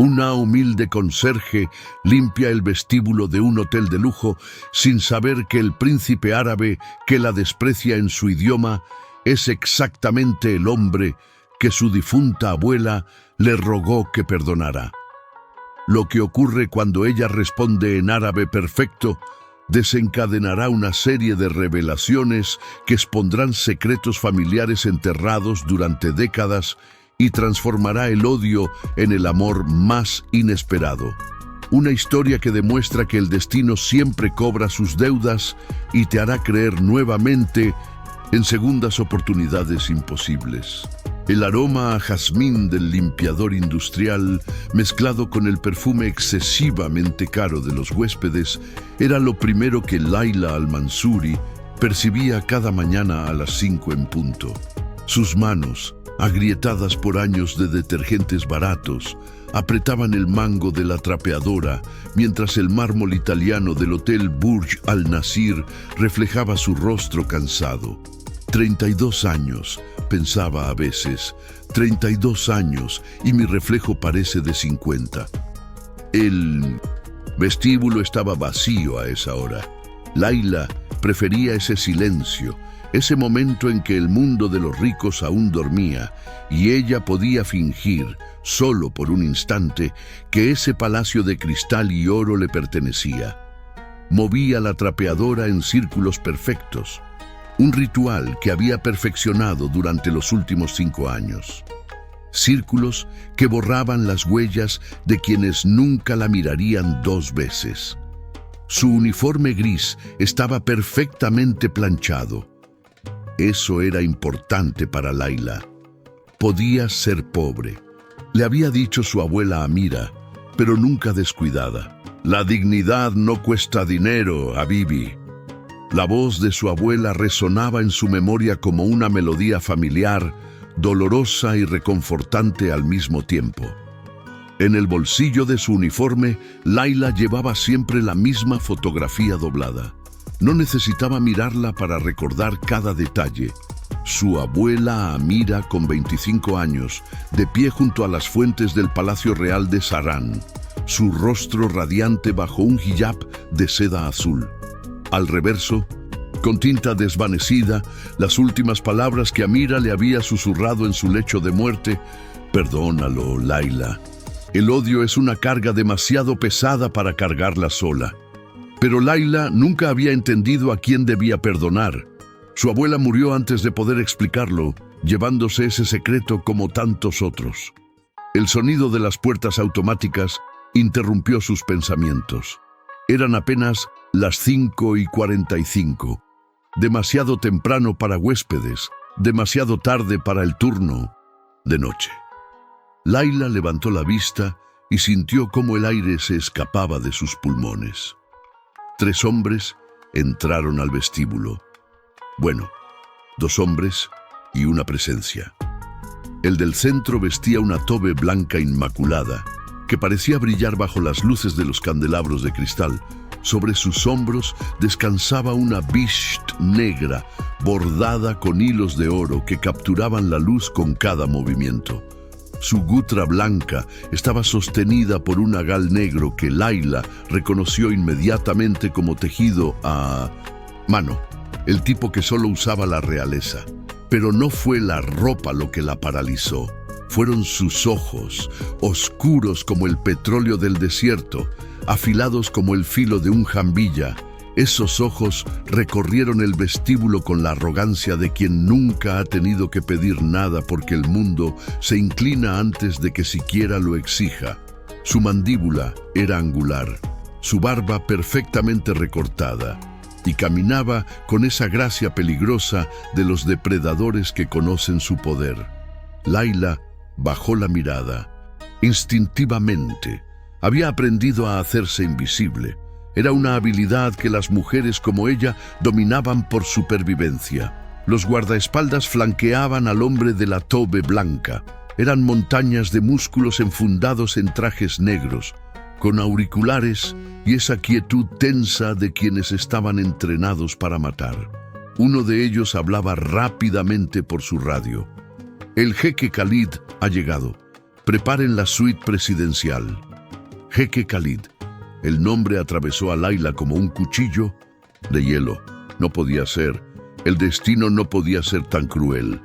Una humilde conserje limpia el vestíbulo de un hotel de lujo sin saber que el príncipe árabe que la desprecia en su idioma es exactamente el hombre que su difunta abuela le rogó que perdonara. Lo que ocurre cuando ella responde en árabe perfecto desencadenará una serie de revelaciones que expondrán secretos familiares enterrados durante décadas y transformará el odio en el amor más inesperado. Una historia que demuestra que el destino siempre cobra sus deudas y te hará creer nuevamente en segundas oportunidades imposibles. El aroma a jazmín del limpiador industrial, mezclado con el perfume excesivamente caro de los huéspedes, era lo primero que Laila al-Mansuri percibía cada mañana a las 5 en punto. Sus manos, agrietadas por años de detergentes baratos, apretaban el mango de la trapeadora, mientras el mármol italiano del Hotel Burj Al Nasir reflejaba su rostro cansado. 32 años, pensaba a veces, 32 años y mi reflejo parece de 50. El vestíbulo estaba vacío a esa hora. Laila prefería ese silencio, ese momento en que el mundo de los ricos aún dormía y ella podía fingir, solo por un instante, que ese palacio de cristal y oro le pertenecía. Movía la trapeadora en círculos perfectos, un ritual que había perfeccionado durante los últimos 5 años. Círculos que borraban las huellas de quienes nunca la mirarían 2 veces. Su uniforme gris estaba perfectamente planchado. Eso era importante para Laila. Podía ser pobre. Le había dicho su abuela Amira, pero nunca descuidada. La dignidad no cuesta dinero, Habibi. La voz de su abuela resonaba en su memoria como una melodía familiar, dolorosa y reconfortante al mismo tiempo. En el bolsillo de su uniforme, Laila llevaba siempre la misma fotografía doblada. No necesitaba mirarla para recordar cada detalle. Su abuela Amira, con 25 años, de pie junto a las fuentes del Palacio Real de Saran, su rostro radiante bajo un hijab de seda azul. Al reverso, con tinta desvanecida, las últimas palabras que Amira le había susurrado en su lecho de muerte: «Perdónalo, Laila. El odio es una carga demasiado pesada para cargarla sola». Pero Laila nunca había entendido a quién debía perdonar. Su abuela murió antes de poder explicarlo, llevándose ese secreto como tantos otros. El sonido de las puertas automáticas interrumpió sus pensamientos. Eran apenas las 5:45. Demasiado temprano para huéspedes, demasiado tarde para el turno de noche. Laila levantó la vista y sintió cómo el aire se escapaba de sus pulmones. 3 hombres entraron al vestíbulo. Bueno, 2 hombres y una presencia. El del centro vestía una tobe blanca inmaculada, que parecía brillar bajo las luces de los candelabros de cristal. Sobre sus hombros descansaba una bisht negra, bordada con hilos de oro que capturaban la luz con cada movimiento. Su gutra blanca estaba sostenida por un agal negro que Laila reconoció inmediatamente como tejido a mano, el tipo que solo usaba la realeza. Pero no fue la ropa lo que la paralizó. Fueron sus ojos, oscuros como el petróleo del desierto, afilados como el filo de un jambilla. Esos ojos recorrieron el vestíbulo con la arrogancia de quien nunca ha tenido que pedir nada porque el mundo se inclina antes de que siquiera lo exija. Su mandíbula era angular, su barba perfectamente recortada, y caminaba con esa gracia peligrosa de los depredadores que conocen su poder. Laila bajó la mirada. Instintivamente, había aprendido a hacerse invisible. Era una habilidad que las mujeres como ella dominaban por supervivencia. Los guardaespaldas flanqueaban al hombre de la tobe blanca. Eran montañas de músculos enfundados en trajes negros, con auriculares y esa quietud tensa de quienes estaban entrenados para matar. Uno de ellos hablaba rápidamente por su radio. «El jeque Khalid ha llegado. Preparen la suite presidencial. Jeque Khalid. El nombre atravesó a Layla como un cuchillo de hielo. No podía ser. El destino no podía ser tan cruel.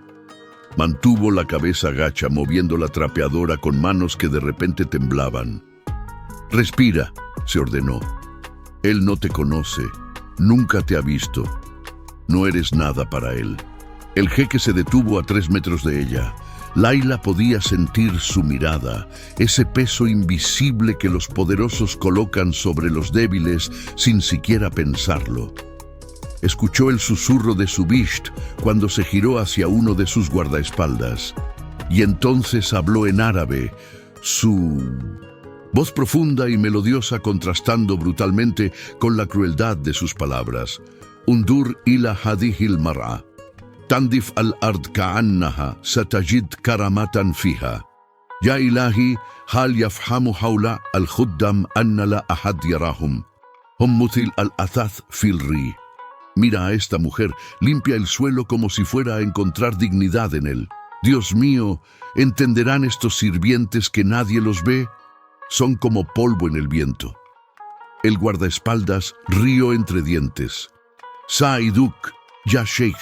Mantuvo la cabeza gacha, moviendo la trapeadora con manos que de repente temblaban. «Respira», se ordenó. «Él no te conoce, nunca te ha visto. No eres nada para él». El jeque se detuvo a 3 metros de ella. Layla podía sentir su mirada, ese peso invisible que los poderosos colocan sobre los débiles sin siquiera pensarlo. Escuchó el susurro de su bisht cuando se giró hacia uno de sus guardaespaldas. Y entonces habló en árabe, su voz profunda y melodiosa contrastando brutalmente con la crueldad de sus palabras. Undur ila hadihil mar'a. Tandif al-ard ka'annaha satajid karamatan fiha. Ya ilahi hal yafhamu hawla al-khuddam anna la ahad yarahum. Hum muthil al-athath fil ri. Mira a esta mujer, limpia el suelo como si fuera a encontrar dignidad en él. Dios mío, ¿entenderán estos sirvientes que nadie los ve? Son como polvo en el viento. El guardaespaldas rió entre dientes. Saiduk, ya sheikh,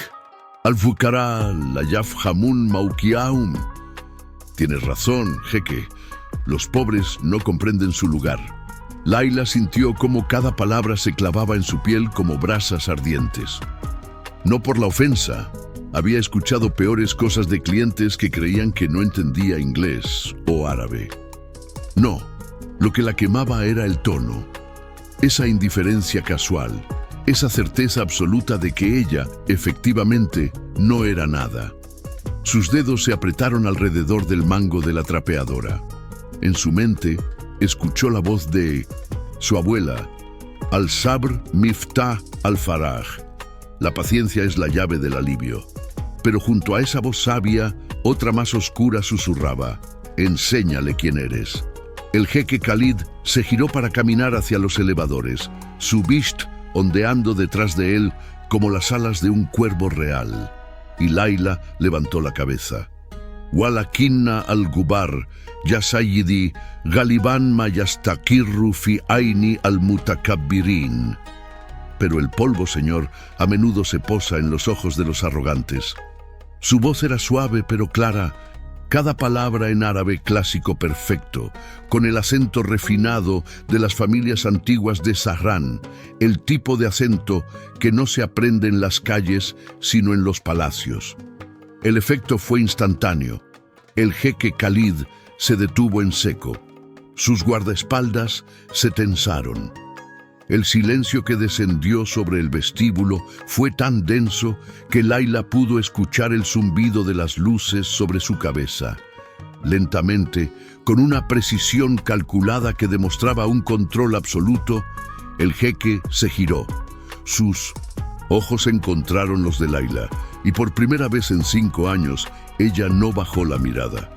al-fukara la yafhamun maukiaum. Tienes razón, jeque. Los pobres no comprenden su lugar. Layla sintió cómo cada palabra se clavaba en su piel como brasas ardientes. No por la ofensa. Había escuchado peores cosas de clientes que creían que no entendía inglés o árabe. No, lo que la quemaba era el tono. Esa indiferencia casual, esa certeza absoluta de que ella, efectivamente, no era nada. Sus dedos se apretaron alrededor del mango de la trapeadora. En su mente, escuchó la voz de su abuela, Al-Sabr Miftah Al-Faraj. La paciencia es la llave del alivio. Pero junto a esa voz sabia, otra más oscura susurraba, enséñale quién eres. El jeque Khalid se giró para caminar hacia los elevadores, su bisht ondeando detrás de él como las alas de un cuervo real. Y Layla levantó la cabeza. Walakinna al-Gubar, ya sayyidi, Galiban ma yastakirru fi aini al-mutakabbirin. Pero el polvo, señor, a menudo se posa en los ojos de los arrogantes. Su voz era suave pero clara, cada palabra en árabe clásico perfecto, con el acento refinado de las familias antiguas de Sahran, el tipo de acento que no se aprende en las calles sino en los palacios. El efecto fue instantáneo. El jeque Khalid se detuvo en seco. Sus guardaespaldas se tensaron. El silencio que descendió sobre el vestíbulo fue tan denso que Layla pudo escuchar el zumbido de las luces sobre su cabeza. Lentamente, con una precisión calculada que demostraba un control absoluto, el jeque se giró. Sus ojos encontraron los de Layla, y por primera vez en 5 años, ella no bajó la mirada.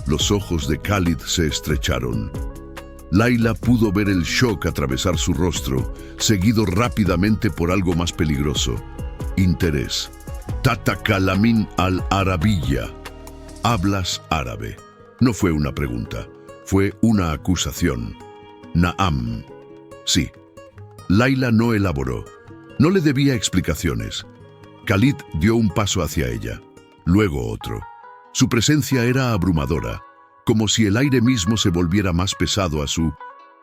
Los ojos de Khalid se estrecharon. Layla pudo ver el shock atravesar su rostro, seguido rápidamente por algo más peligroso. Interés. Tatakalamin al-Arabiyya. ¿Hablas árabe? No fue una pregunta, fue una acusación. Naam. Sí. Layla no elaboró. No le debía explicaciones. Khalid dio un paso hacia ella, luego otro. Su presencia era abrumadora, como si el aire mismo se volviera más pesado a su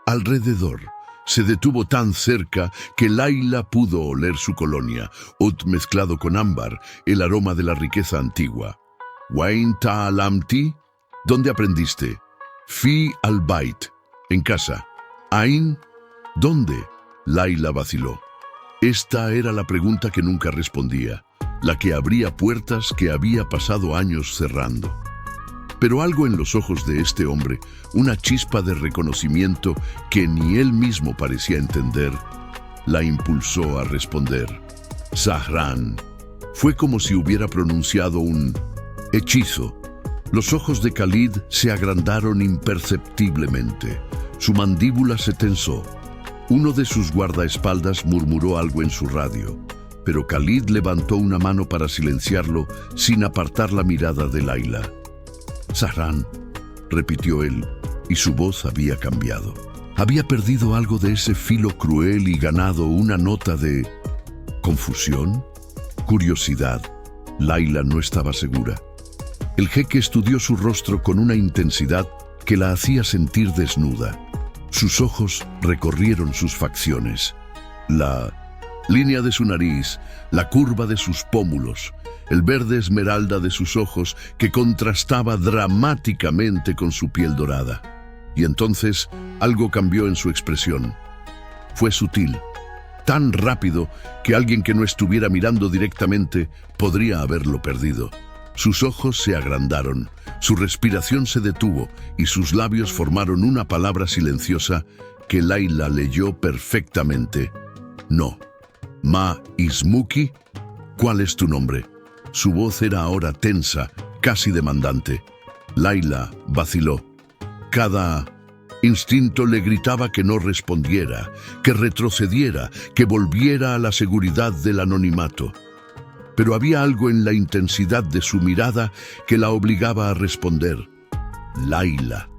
alrededor. Se detuvo tan cerca que Layla pudo oler su colonia, oud mezclado con ámbar, el aroma de la riqueza antigua. Wain ta'alamti, ¿dónde aprendiste? Fi al-bait, en casa. Ain, ¿dónde? Layla vaciló. Esta era la pregunta que nunca respondía, la que abría puertas que había pasado años cerrando. Pero algo en los ojos de este hombre, una chispa de reconocimiento que ni él mismo parecía entender, la impulsó a responder. Sahran. Fue como si hubiera pronunciado un hechizo. Los ojos de Khalid se agrandaron imperceptiblemente. Su mandíbula se tensó. Uno de sus guardaespaldas murmuró algo en su radio, pero Khalid levantó una mano para silenciarlo sin apartar la mirada de Layla. Sahran, repitió él, y su voz había cambiado. Había perdido algo de ese filo cruel y ganado una nota de confusión, curiosidad. Laila no estaba segura. El jeque estudió su rostro con una intensidad que la hacía sentir desnuda. Sus ojos recorrieron sus facciones. La línea de su nariz, la curva de sus pómulos, el verde esmeralda de sus ojos que contrastaba dramáticamente con su piel dorada. Y entonces algo cambió en su expresión. Fue sutil, tan rápido que alguien que no estuviera mirando directamente podría haberlo perdido. Sus ojos se agrandaron, su respiración se detuvo y sus labios formaron una palabra silenciosa que Laila leyó perfectamente. No. Ma Ismuki, ¿cuál es tu nombre? Su voz era ahora tensa, casi demandante. Laila vaciló. Cada instinto le gritaba que no respondiera, que retrocediera, que volviera a la seguridad del anonimato. Pero había algo en la intensidad de su mirada que la obligaba a responder. Laila.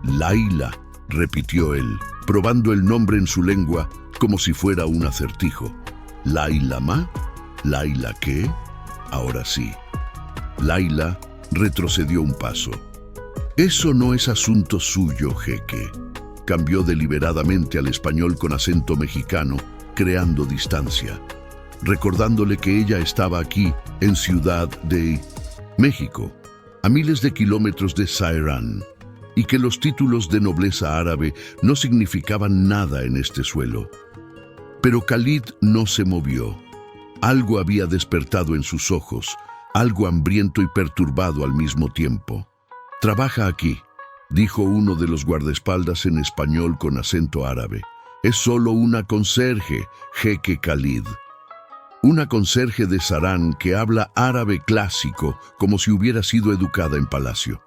Laila, repitió él, probando el nombre en su lengua como si fuera un acertijo. ¿Laila ma? ¿Laila qué? Ahora sí. Laila retrocedió un paso. Eso no es asunto suyo, jeque. Cambió deliberadamente al español con acento mexicano, creando distancia, recordándole que ella estaba aquí, en Ciudad de México, a miles de kilómetros de Sairán, y que los títulos de nobleza árabe no significaban nada en este suelo. Pero Khalid no se movió. Algo había despertado en sus ojos, algo hambriento y perturbado al mismo tiempo. «Trabaja aquí», dijo uno de los guardaespaldas en español con acento árabe. «Es solo una conserje, jeque Khalid». Una conserje de Sarán que habla árabe clásico como si hubiera sido educada en palacio.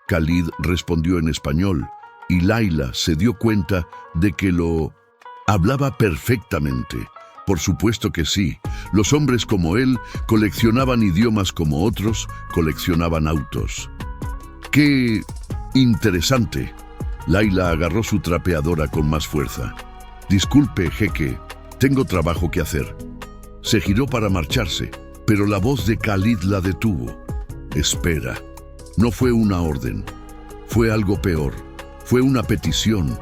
Khalid respondió en español y Laila se dio cuenta de que lo hablaba perfectamente. Por supuesto que sí. Los hombres como él coleccionaban idiomas como otros coleccionaban autos. ¡Qué interesante! Laila agarró su trapeadora con más fuerza. «Disculpe, jeque, tengo trabajo que hacer». Se giró para marcharse, pero la voz de Khalid la detuvo. «Espera». No fue una orden. Fue algo peor. Fue una petición.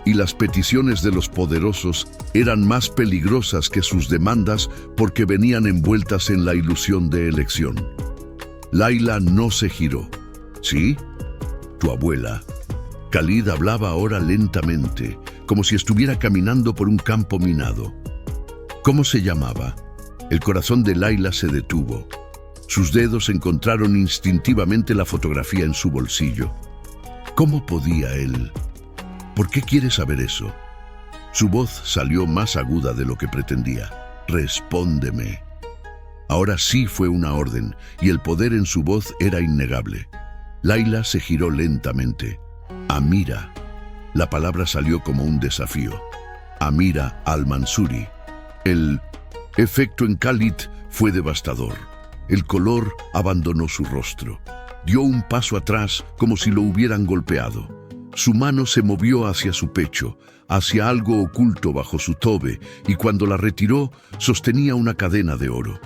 Y las peticiones de los poderosos eran más peligrosas que sus demandas porque venían envueltas en la ilusión de elección. Laila no se giró. «¿Sí? Tu abuela». Khalid hablaba ahora lentamente, como si estuviera caminando por un campo minado. «¿Cómo se llamaba?» El corazón de Laila se detuvo. Sus dedos encontraron instintivamente la fotografía en su bolsillo. ¿Cómo podía él? ¿Por qué quiere saber eso? Su voz salió más aguda de lo que pretendía. «Respóndeme». Ahora sí fue una orden, y el poder en su voz era innegable. Laila se giró lentamente. «Amira». La palabra salió como un desafío. «Amira al-Mansuri». El efecto en Khalid fue devastador. El color abandonó su rostro. Dio un paso atrás como si lo hubieran golpeado. Su mano se movió hacia su pecho, hacia algo oculto bajo su tobe, y cuando la retiró, sostenía una cadena de oro.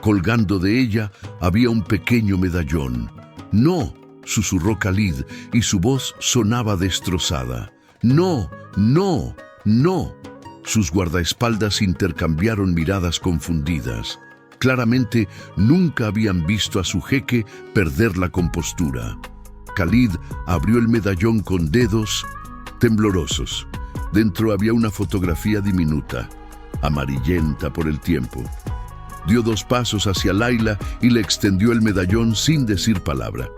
Colgando de ella había un pequeño medallón. «No», susurró Khalid, y su voz sonaba destrozada. «No, no, no». Sus guardaespaldas intercambiaron miradas confundidas. Claramente nunca habían visto a su jeque perder la compostura. Khalid abrió el medallón con dedos temblorosos. Dentro había una fotografía diminuta, amarillenta por el tiempo. Dio 2 pasos hacia Laila y le extendió el medallón sin decir palabra.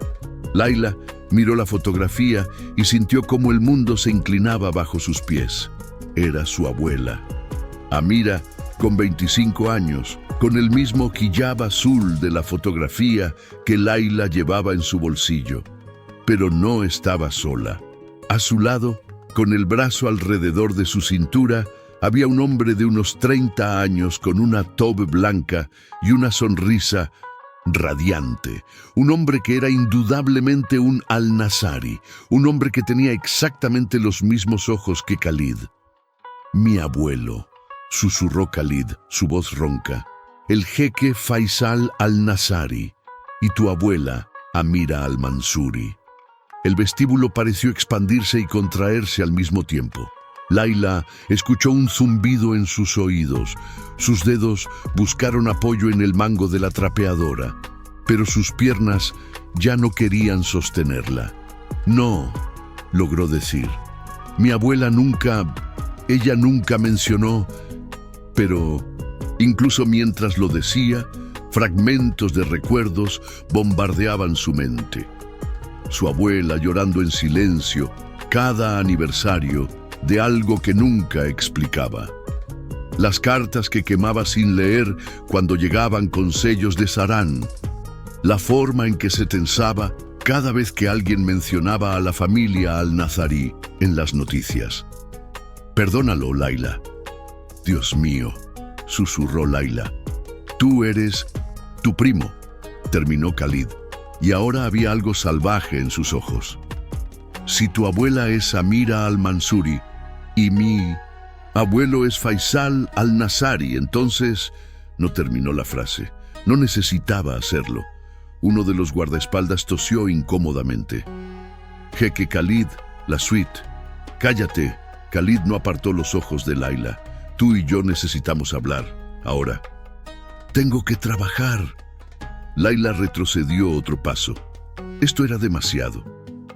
Laila miró la fotografía y sintió cómo el mundo se inclinaba bajo sus pies. Era su abuela. Amira, con 25 años, con el mismo hijab azul de la fotografía que Laila llevaba en su bolsillo. Pero no estaba sola. A su lado, con el brazo alrededor de su cintura, había un hombre de unos 30 años con una tobe blanca y una sonrisa radiante, un hombre que era indudablemente un al-Nazari, un hombre que tenía exactamente los mismos ojos que Khalid. «Mi abuelo», susurró Khalid, su voz ronca, «el jeque Faisal al-Nazari y tu abuela, Amira al-Mansuri». El vestíbulo pareció expandirse y contraerse al mismo tiempo. Layla escuchó un zumbido en sus oídos. Sus dedos buscaron apoyo en el mango de la trapeadora, pero sus piernas ya no querían sostenerla. «No», logró decir. «Mi abuela ella nunca mencionó», pero incluso mientras lo decía, fragmentos de recuerdos bombardeaban su mente. Su abuela llorando en silencio cada aniversario de algo que nunca explicaba. Las cartas que quemaba sin leer cuando llegaban con sellos de Sarán. La forma en que se tensaba cada vez que alguien mencionaba a la familia al-Nazarí en las noticias. «Perdónalo, Layla». «Dios mío», susurró Layla. «Tú eres tu primo», terminó Khalid, y ahora había algo salvaje en sus ojos. «Si tu abuela es Amira al-Mansuri y mi abuelo es Faisal al-Nazari, entonces…» No terminó la frase. No necesitaba hacerlo. Uno de los guardaespaldas tosió incómodamente. «Jeque Khalid, la suite». «Cállate». Khalid no apartó los ojos de Layla. «Tú y yo necesitamos hablar. Ahora». «Tengo que trabajar». Layla retrocedió otro paso. Esto era demasiado.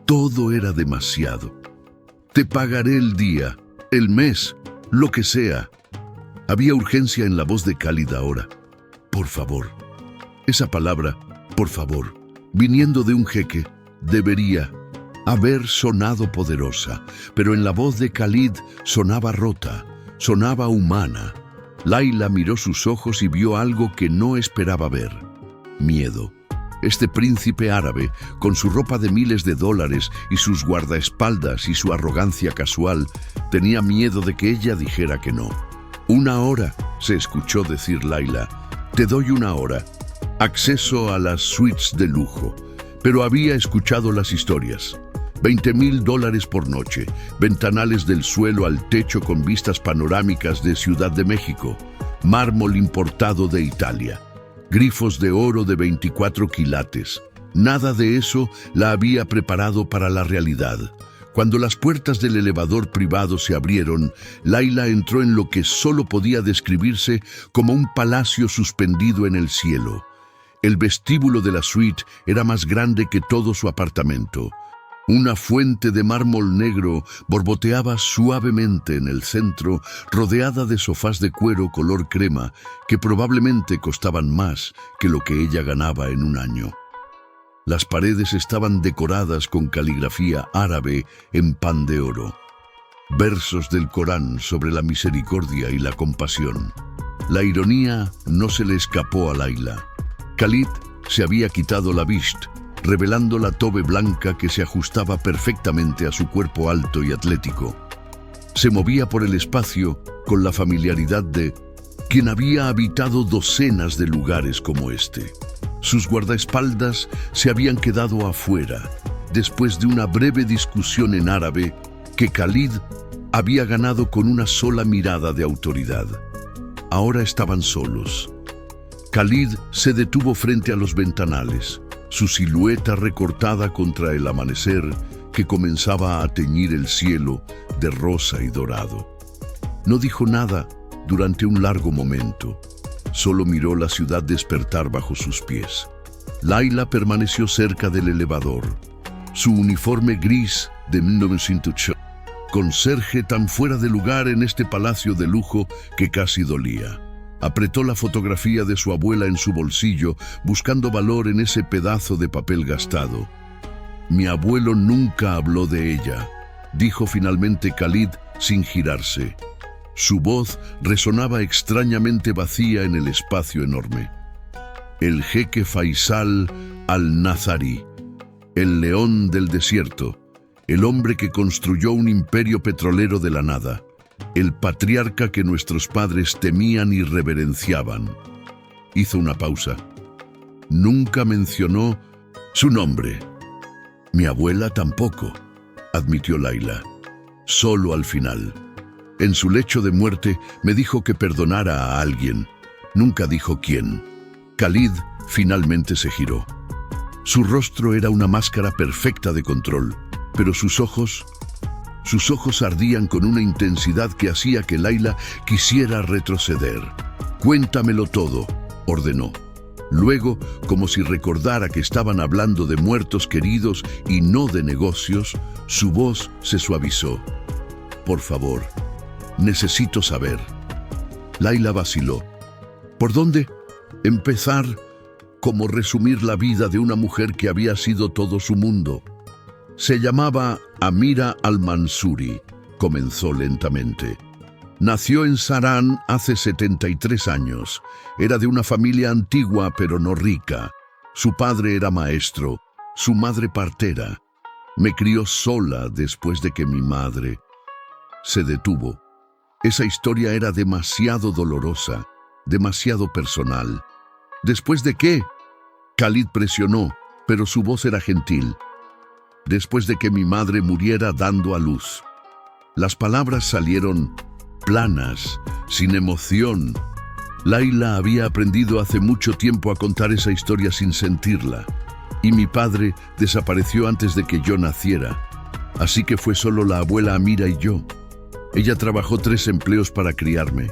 Todo era demasiado. «Te pagaré el día, el mes, lo que sea». Había urgencia en la voz de Khalid ahora. «Por favor». Esa palabra, por favor, viniendo de un jeque, debería haber sonado poderosa, pero en la voz de Khalid sonaba rota, sonaba humana. Layla miró sus ojos y vio algo que no esperaba ver. Miedo. Este príncipe árabe, con su ropa de miles de dólares y sus guardaespaldas y su arrogancia casual, tenía miedo de que ella dijera que no. «1 hora», se escuchó decir Layla. «Te doy 1 hora. Acceso a las suites de lujo». Pero había escuchado las historias. $20,000 por noche, ventanales del suelo al techo con vistas panorámicas de Ciudad de México, mármol importado de Italia, grifos de oro de 24 quilates. Nada de eso la había preparado para la realidad. Cuando las puertas del elevador privado se abrieron, Layla entró en lo que solo podía describirse como un palacio suspendido en el cielo. El vestíbulo de la suite era más grande que todo su apartamento. Una fuente de mármol negro borboteaba suavemente en el centro, rodeada de sofás de cuero color crema que probablemente costaban más que lo que ella ganaba en un año. Las paredes estaban decoradas con caligrafía árabe en pan de oro. Versos del Corán sobre la misericordia y la compasión. La ironía no se le escapó a Layla. Khalid se había quitado la bisht, revelando la tobe blanca que se ajustaba perfectamente a su cuerpo alto y atlético. Se movía por el espacio con la familiaridad de quien había habitado docenas de lugares como este. Sus guardaespaldas se habían quedado afuera, después de una breve discusión en árabe que Khalid había ganado con una sola mirada de autoridad. Ahora estaban solos. Khalid se detuvo frente a los ventanales, su silueta recortada contra el amanecer que comenzaba a teñir el cielo de rosa y dorado. No dijo nada durante un largo momento, solo miró la ciudad despertar bajo sus pies. Layla permaneció cerca del elevador, su uniforme gris de 1980, conserje tan fuera de lugar en este palacio de lujo que casi dolía. Apretó la fotografía de su abuela en su bolsillo, buscando valor en ese pedazo de papel gastado. «Mi abuelo nunca habló de ella», dijo finalmente Khalid sin girarse. Su voz resonaba extrañamente vacía en el espacio enorme. «El jeque Faisal al-Nazari, el león del desierto, el hombre que construyó un imperio petrolero de la nada, el patriarca que nuestros padres temían y reverenciaban». Hizo una pausa. Nunca mencionó su nombre. Mi abuela tampoco, admitió Laila. Solo al final. En su lecho de muerte me dijo que perdonara a alguien. Nunca dijo quién. Khalid finalmente se giró. Su rostro era una máscara perfecta de control, pero sus ojos ardían con una intensidad que hacía que Laila quisiera retroceder. «Cuéntamelo todo», ordenó. Luego, como si recordara que estaban hablando de muertos queridos y no de negocios, su voz se suavizó. «Por favor, necesito saber». Laila vaciló. ¿Por dónde empezar? ¿Cómo resumir la vida de una mujer que había sido todo su mundo? Se llamaba Amira al-Mansuri, comenzó lentamente. Nació en Sarán hace 73 años. Era de una familia antigua pero no rica. Su padre era maestro, su madre partera. Me crió sola después de que mi madre se detuvo. Esa historia era demasiado dolorosa, demasiado personal. ¿Después de qué? Khalid presionó, pero su voz era gentil. Después de que mi madre muriera dando a luz. Las palabras salieron planas, sin emoción. Laila había aprendido hace mucho tiempo a contar esa historia sin sentirla. Y mi padre desapareció antes de que yo naciera. Así que fue solo la abuela Amira y yo. Ella trabajó 3 empleos para criarme.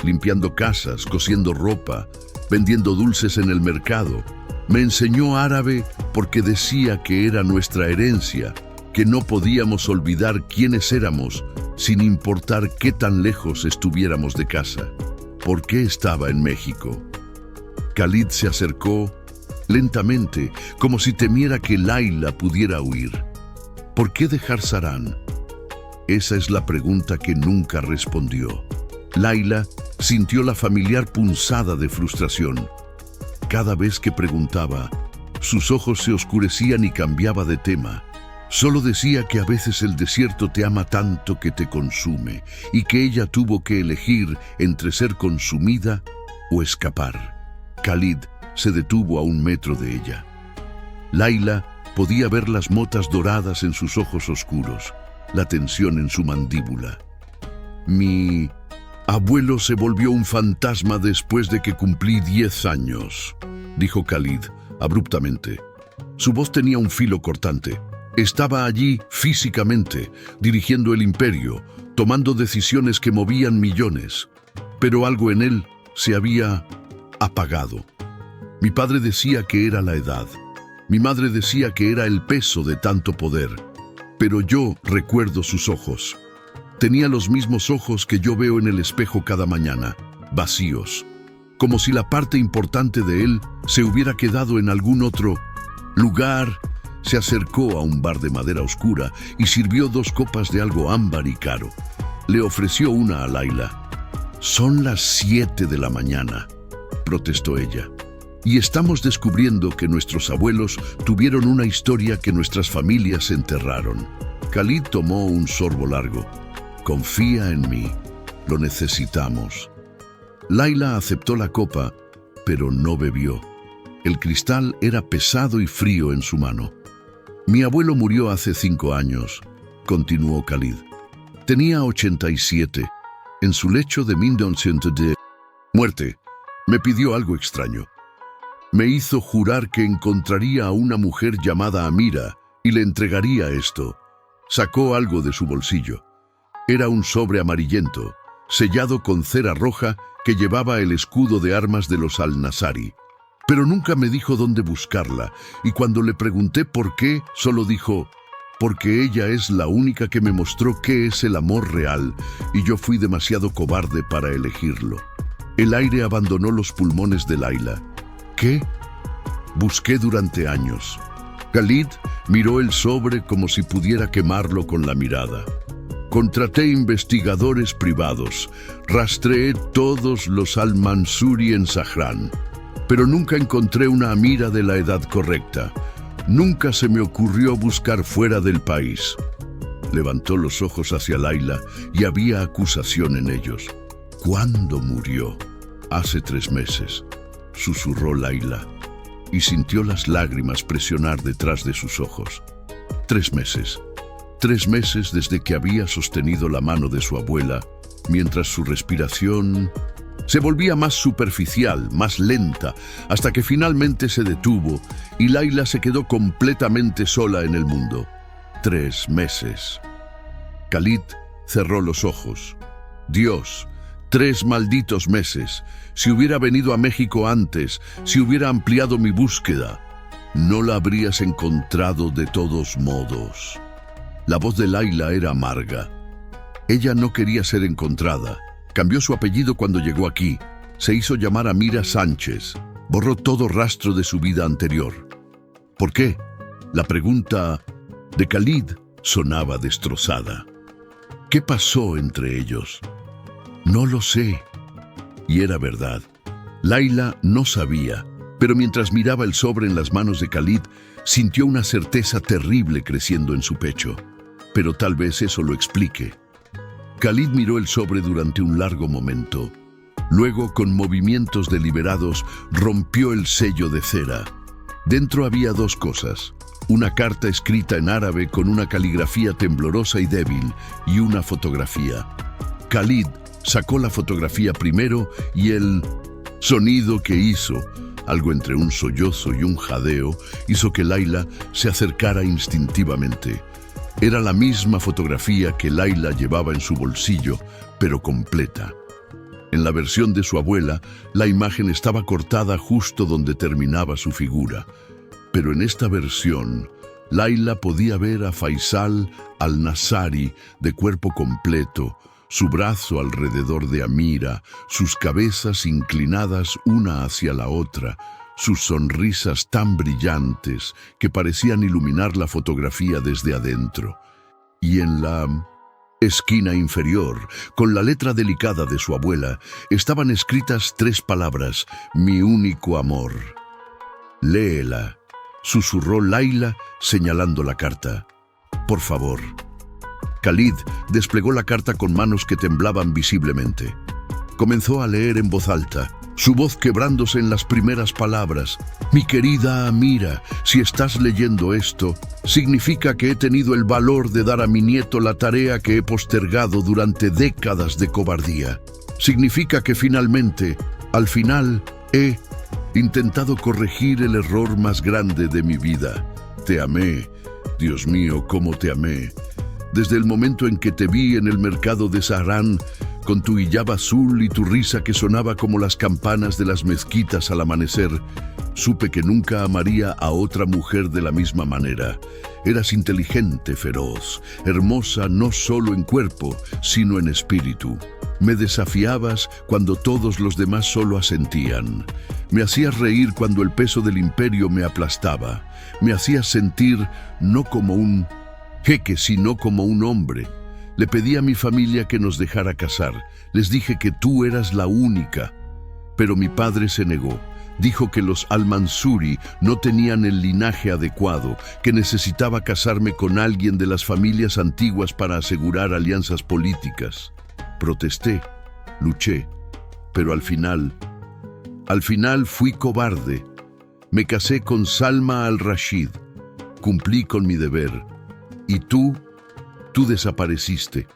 Limpiando casas, cosiendo ropa, vendiendo dulces en el mercado. Me enseñó árabe porque decía que era nuestra herencia, que no podíamos olvidar quiénes éramos, sin importar qué tan lejos estuviéramos de casa. ¿Por qué estaba en México? Khalid se acercó lentamente, como si temiera que Laila pudiera huir. ¿Por qué dejar Sarán? Esa es la pregunta que nunca respondió. Laila sintió la familiar punzada de frustración. Cada vez que preguntaba, sus ojos se oscurecían y cambiaba de tema. Solo decía que a veces el desierto te ama tanto que te consume y que ella tuvo que elegir entre ser consumida o escapar. Khalid se detuvo a 1 metro de ella. Laila podía ver las motas doradas en sus ojos oscuros, la tensión en su mandíbula. Mi abuelo se volvió un fantasma después de que cumplí 10 años, dijo Khalid abruptamente. Su voz tenía un filo cortante. Estaba allí físicamente, dirigiendo el imperio, tomando decisiones que movían millones. Pero algo en él se había apagado. Mi padre decía que era la edad. Mi madre decía que era el peso de tanto poder. Pero yo recuerdo sus ojos. Tenía los mismos ojos que yo veo en el espejo cada mañana, vacíos. Como si la parte importante de él se hubiera quedado en algún otro lugar. Se acercó a un bar de madera oscura y sirvió 2 copas de algo ámbar y caro. Le ofreció una a Laila. «Son las 7 de la mañana», protestó ella. «Y estamos descubriendo que nuestros abuelos tuvieron una historia que nuestras familias enterraron». Khalid tomó un sorbo largo. «Confía en mí. Lo necesitamos». Laila aceptó la copa, pero no bebió. El cristal era pesado y frío en su mano. «Mi abuelo murió hace 5 años», continuó Khalid. «Tenía 87. En su lecho de 1910 muerte, me pidió algo extraño. Me hizo jurar que encontraría a una mujer llamada Amira y le entregaría esto. Sacó algo de su bolsillo. Era un sobre amarillento, sellado con cera roja que llevaba el escudo de armas de los al-Nasari. Pero nunca me dijo dónde buscarla, y cuando le pregunté por qué, solo dijo, porque ella es la única que me mostró qué es el amor real, y yo fui demasiado cobarde para elegirlo». El aire abandonó los pulmones de Laila. «¿Qué?» Busqué durante años. Khalid miró el sobre como si pudiera quemarlo con la mirada. Contraté investigadores privados, rastreé todos los al-Mansuri en Sahrán. Pero nunca encontré una Amira de la edad correcta. Nunca se me ocurrió buscar fuera del país». Levantó los ojos hacia Laila y había acusación en ellos. «¿Cuándo murió?» «Hace 3 meses», susurró Laila. y sintió las lágrimas presionar detrás de sus ojos. 3 meses. 3 meses desde que había sostenido la mano de su abuela, mientras su respiración se volvía más superficial, más lenta, hasta que finalmente se detuvo y Laila se quedó completamente sola en el mundo. 3 meses. Khalid cerró los ojos. Dios, 3 malditos meses. Si hubiera venido a México antes, si hubiera ampliado mi búsqueda, no la habrías encontrado de todos modos. La voz de Laila era amarga. Ella no quería ser encontrada. Cambió su apellido cuando llegó aquí. Se hizo llamar Amira Sánchez. Borró todo rastro de su vida anterior. ¿Por qué? La pregunta de Khalid sonaba destrozada. ¿Qué pasó entre ellos? No lo sé. Y era verdad. Laila no sabía, pero mientras miraba el sobre en las manos de Khalid, sintió una certeza terrible creciendo en su pecho. Pero tal vez eso lo explique. Khalid miró el sobre durante un largo momento. Luego, con movimientos deliberados, rompió el sello de cera. Dentro había 2 cosas. Una carta escrita en árabe con una caligrafía temblorosa y débil, y una fotografía. Khalid sacó la fotografía primero y el sonido que hizo, algo entre un sollozo y un jadeo, hizo que Laila se acercara instintivamente. Era la misma fotografía que Laila llevaba en su bolsillo, pero completa. En la versión de su abuela, la imagen estaba cortada justo donde terminaba su figura. Pero en esta versión, Laila podía ver a Faisal al-Nasari de cuerpo completo, su brazo alrededor de Amira, sus cabezas inclinadas una hacia la otra, sus sonrisas tan brillantes que parecían iluminar la fotografía desde adentro. Y en la esquina inferior, con la letra delicada de su abuela, estaban escritas 3 palabras: mi único amor. Léela, susurró Laila señalando la carta. Por favor. Khalid desplegó la carta con manos que temblaban visiblemente. Comenzó a leer en voz alta, su voz quebrándose en las primeras palabras. Mi querida Amira, si estás leyendo esto, significa que he tenido el valor de dar a mi nieto la tarea que he postergado durante décadas de cobardía. Significa que finalmente, al final, he intentado corregir el error más grande de mi vida. Te amé. Dios mío, cómo te amé. Desde el momento en que te vi en el mercado de Saharán, con tu hijab azul y tu risa que sonaba como las campanas de las mezquitas al amanecer, supe que nunca amaría a otra mujer de la misma manera. Eras inteligente, feroz, hermosa no solo en cuerpo, sino en espíritu. Me desafiabas cuando todos los demás solo asentían. Me hacías reír cuando el peso del imperio me aplastaba. Me hacías sentir no como un jeque, sino como un hombre. Le pedí a mi familia que nos dejara casar. Les dije que tú eras la única. Pero mi padre se negó. Dijo que los al-Mansuri no tenían el linaje adecuado, que necesitaba casarme con alguien de las familias antiguas para asegurar alianzas políticas. Protesté, luché, pero al final fui cobarde. Me casé con Salma al-Rashid. Cumplí con mi deber. Y tú desapareciste.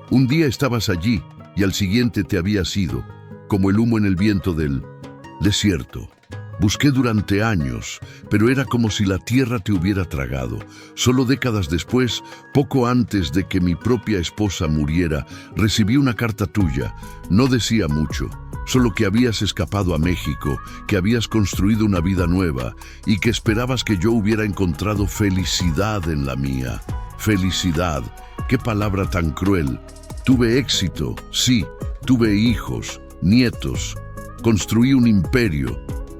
Un día estabas allí y al siguiente te habías ido, como el humo en el viento del desierto. Busqué durante años, pero era como si la tierra te hubiera tragado. Solo décadas después, poco antes de que mi propia esposa muriera, recibí una carta tuya. No decía mucho, solo que habías escapado a México, que habías construido una vida nueva y que esperabas que yo hubiera encontrado felicidad en la mía. Felicidad, qué palabra tan cruel. Tuve éxito, sí, tuve hijos, nietos, construí un imperio,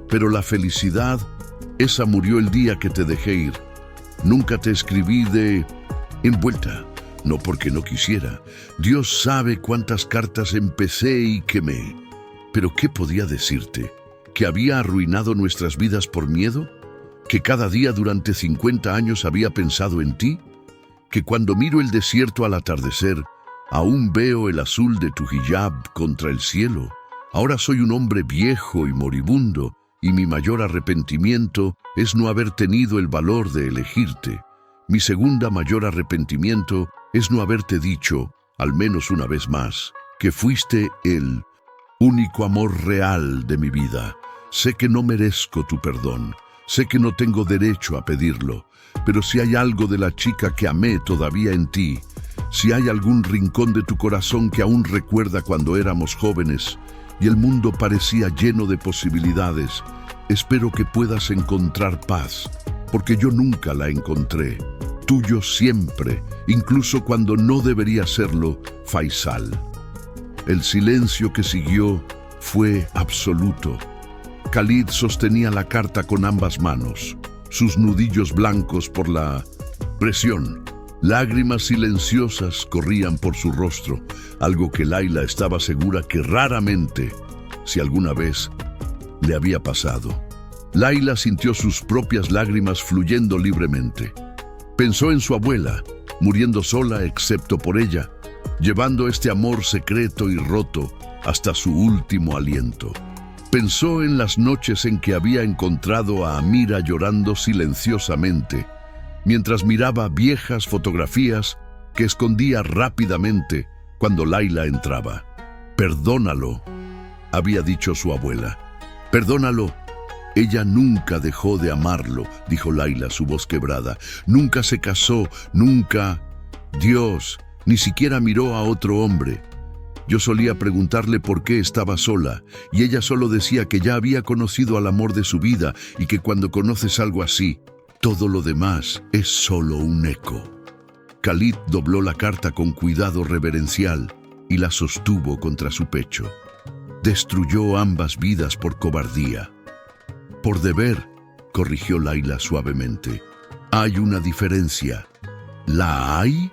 pero la felicidad, esa murió el día que te dejé ir. Nunca te escribí de envuelta, no porque no quisiera. Dios sabe cuántas cartas empecé y quemé. ¿Pero qué podía decirte? ¿Que había arruinado nuestras vidas por miedo? ¿Que cada día durante 50 años había pensado en ti? ¿Que cuando miro el desierto al atardecer, aún veo el azul de tu hijab contra el cielo? Ahora soy un hombre viejo y moribundo, y mi mayor arrepentimiento es no haber tenido el valor de elegirte. Mi segunda mayor arrepentimiento es no haberte dicho, al menos una vez más, que fuiste el único amor real de mi vida. Sé que no merezco tu perdón, sé que no tengo derecho a pedirlo, pero si hay algo de la chica que amé todavía en ti, si hay algún rincón de tu corazón que aún recuerda cuando éramos jóvenes y el mundo parecía lleno de posibilidades, espero que puedas encontrar paz, porque yo nunca la encontré. Tuyo siempre, incluso cuando no debería serlo, Faisal. El silencio que siguió fue absoluto. Khalid sostenía la carta con ambas manos, sus nudillos blancos por la presión. Lágrimas silenciosas corrían por su rostro, algo que Layla estaba segura que raramente, si alguna vez, le había pasado. Layla sintió sus propias lágrimas fluyendo libremente. Pensó en su abuela, muriendo sola excepto por ella, llevando este amor secreto y roto hasta su último aliento. Pensó en las noches en que había encontrado a Amira llorando silenciosamente, mientras miraba viejas fotografías que escondía rápidamente cuando Layla entraba. «Perdónalo», había dicho su abuela. «Perdónalo. Ella nunca dejó de amarlo», dijo Layla, su voz quebrada. «Nunca se casó, nunca. Dios, ni siquiera miró a otro hombre. Yo solía preguntarle por qué estaba sola, y ella solo decía que ya había conocido al amor de su vida y que cuando conoces algo así, todo lo demás es solo un eco». Khalid dobló la carta con cuidado reverencial y la sostuvo contra su pecho. «Destruyó ambas vidas por cobardía». «Por deber», corrigió Layla suavemente. «Hay una diferencia». «¿La hay?»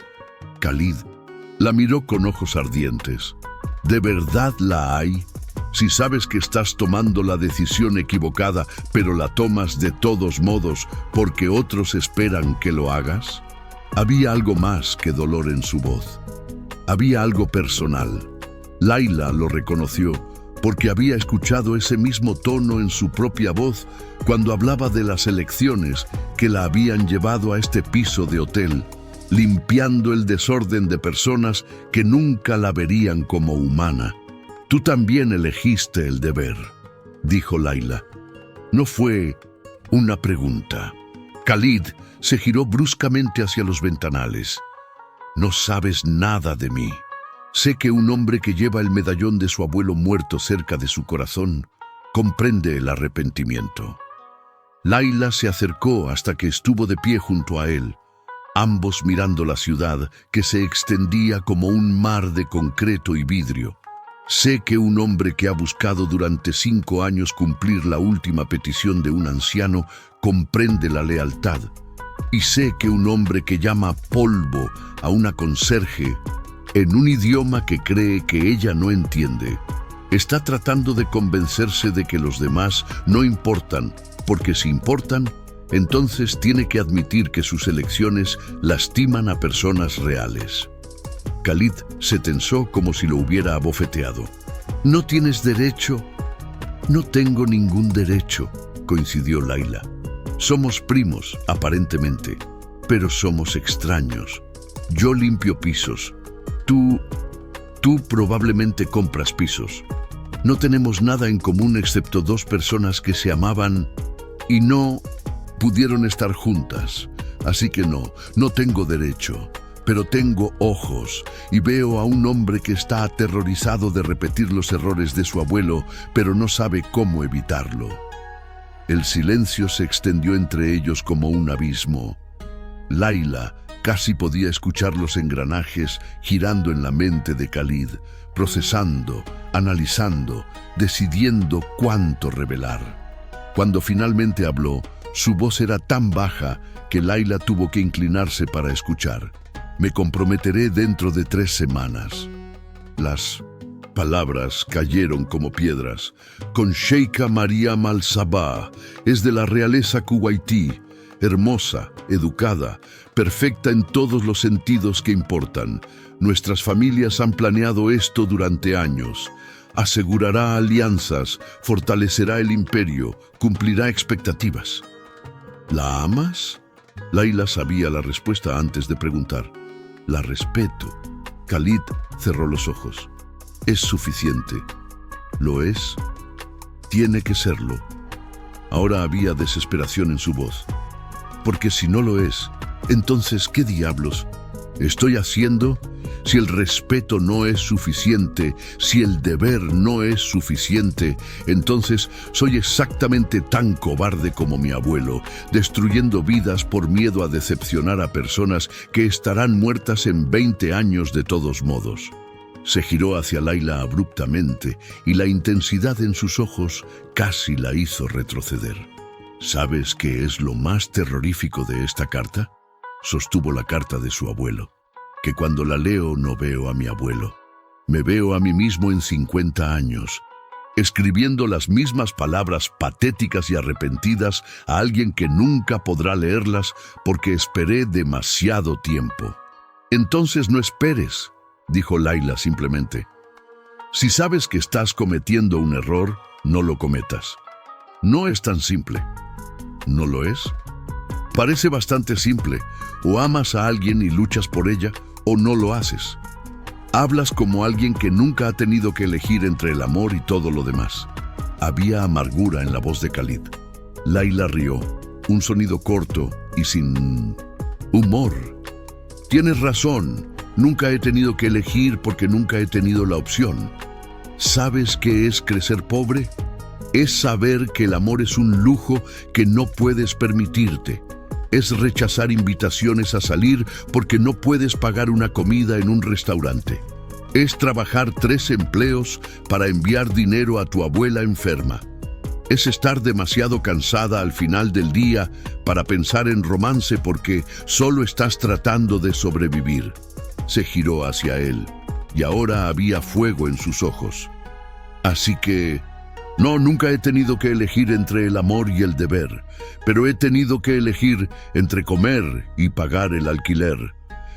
Khalid la miró con ojos ardientes. «¿De verdad la hay? Si sabes que estás tomando la decisión equivocada, pero la tomas de todos modos porque otros esperan que lo hagas». Había algo más que dolor en su voz. Había algo personal. Layla lo reconoció porque había escuchado ese mismo tono en su propia voz cuando hablaba de las elecciones que la habían llevado a este piso de hotel, limpiando el desorden de personas que nunca la verían como humana. «Tú también elegiste el deber», dijo Layla. No fue una pregunta. Khalid se giró bruscamente hacia los ventanales. «No sabes nada de mí. Sé que un hombre que lleva el medallón de su abuelo muerto cerca de su corazón comprende el arrepentimiento». Layla se acercó hasta que estuvo de pie junto a él, ambos mirando la ciudad que se extendía como un mar de concreto y vidrio. «Sé que un hombre que ha buscado durante 5 años cumplir la última petición de un anciano comprende la lealtad. Y sé que un hombre que llama polvo a una conserje en un idioma que cree que ella no entiende, está tratando de convencerse de que los demás no importan, porque si importan, entonces tiene que admitir que sus elecciones lastiman a personas reales». Khalid se tensó como si lo hubiera abofeteado. «No tienes derecho». «No tengo ningún derecho», coincidió Layla. «Somos primos, aparentemente, pero somos extraños. Yo limpio pisos. Tú probablemente compras pisos. No tenemos nada en común excepto 2 personas que se amaban y no pudieron estar juntas. Así que no tengo derecho. Pero tengo ojos y veo a un hombre que está aterrorizado de repetir los errores de su abuelo, pero no sabe cómo evitarlo». El silencio se extendió entre ellos como un abismo. Layla casi podía escuchar los engranajes girando en la mente de Khalid, procesando, analizando, decidiendo cuánto revelar. Cuando finalmente habló, su voz era tan baja que Layla tuvo que inclinarse para escuchar. «Me comprometeré dentro de 3 semanas». Las palabras cayeron como piedras. «Con Sheikha Mariam Al-Sabah, es de la realeza kuwaití, hermosa, educada, perfecta en todos los sentidos que importan. Nuestras familias han planeado esto durante años. Asegurará alianzas, fortalecerá el imperio, cumplirá expectativas. ¿La amas? Layla sabía la respuesta antes de preguntar. La respeto. Khalid cerró los ojos. Es suficiente. ¿Lo es? Tiene que serlo. Ahora había desesperación en su voz. Porque si no lo es, entonces, ¿qué diablos estoy haciendo? Si el respeto no es suficiente, si el deber no es suficiente, entonces soy exactamente tan cobarde como mi abuelo, destruyendo vidas por miedo a decepcionar a personas que estarán muertas en 20 años de todos modos. Se giró hacia Layla abruptamente y la intensidad en sus ojos casi la hizo retroceder. ¿Sabes qué es lo más terrorífico de esta carta? Sostuvo la carta de su abuelo. Que cuando la leo no veo a mi abuelo. Me veo a mí mismo en 50 años, escribiendo las mismas palabras patéticas y arrepentidas a alguien que nunca podrá leerlas porque esperé demasiado tiempo. Entonces no esperes, dijo Layla simplemente. Si sabes que estás cometiendo un error, no lo cometas. No es tan simple. ¿No lo es? Parece bastante simple. O amas a alguien y luchas por ella, o no lo haces. Hablas como alguien que nunca ha tenido que elegir entre el amor y todo lo demás. Había amargura en la voz de Khalid. Layla rió, un sonido corto y sin humor. Tienes razón, nunca he tenido que elegir porque nunca he tenido la opción. ¿Sabes qué es crecer pobre? Es saber que el amor es un lujo que no puedes permitirte. Es rechazar invitaciones a salir porque no puedes pagar una comida en un restaurante. Es trabajar 3 empleos para enviar dinero a tu abuela enferma. Es estar demasiado cansada al final del día para pensar en romance porque solo estás tratando de sobrevivir. Se giró hacia él y ahora había fuego en sus ojos. Así que... No, nunca he tenido que elegir entre el amor y el deber, pero he tenido que elegir entre comer y pagar el alquiler,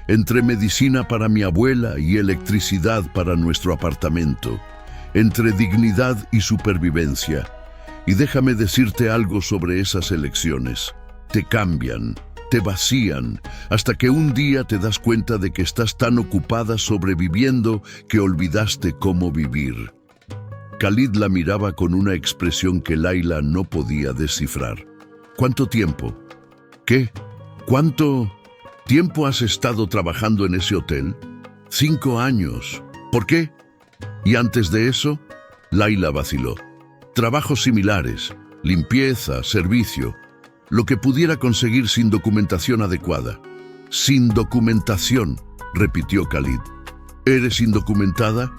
entre medicina para mi abuela y electricidad para nuestro apartamento, entre dignidad y supervivencia. Y déjame decirte algo sobre esas elecciones. Te cambian, te vacían, hasta que un día te das cuenta de que estás tan ocupada sobreviviendo que olvidaste cómo vivir. Khalid la miraba con una expresión que Layla no podía descifrar. ¿Cuánto tiempo? ¿Qué? ¿Cuánto tiempo has estado trabajando en ese hotel? 5 años. ¿Por qué? ¿Y antes de eso? Layla vaciló. Trabajos similares, limpieza, servicio, lo que pudiera conseguir sin documentación adecuada. Sin documentación, repitió Khalid. ¿Eres indocumentada?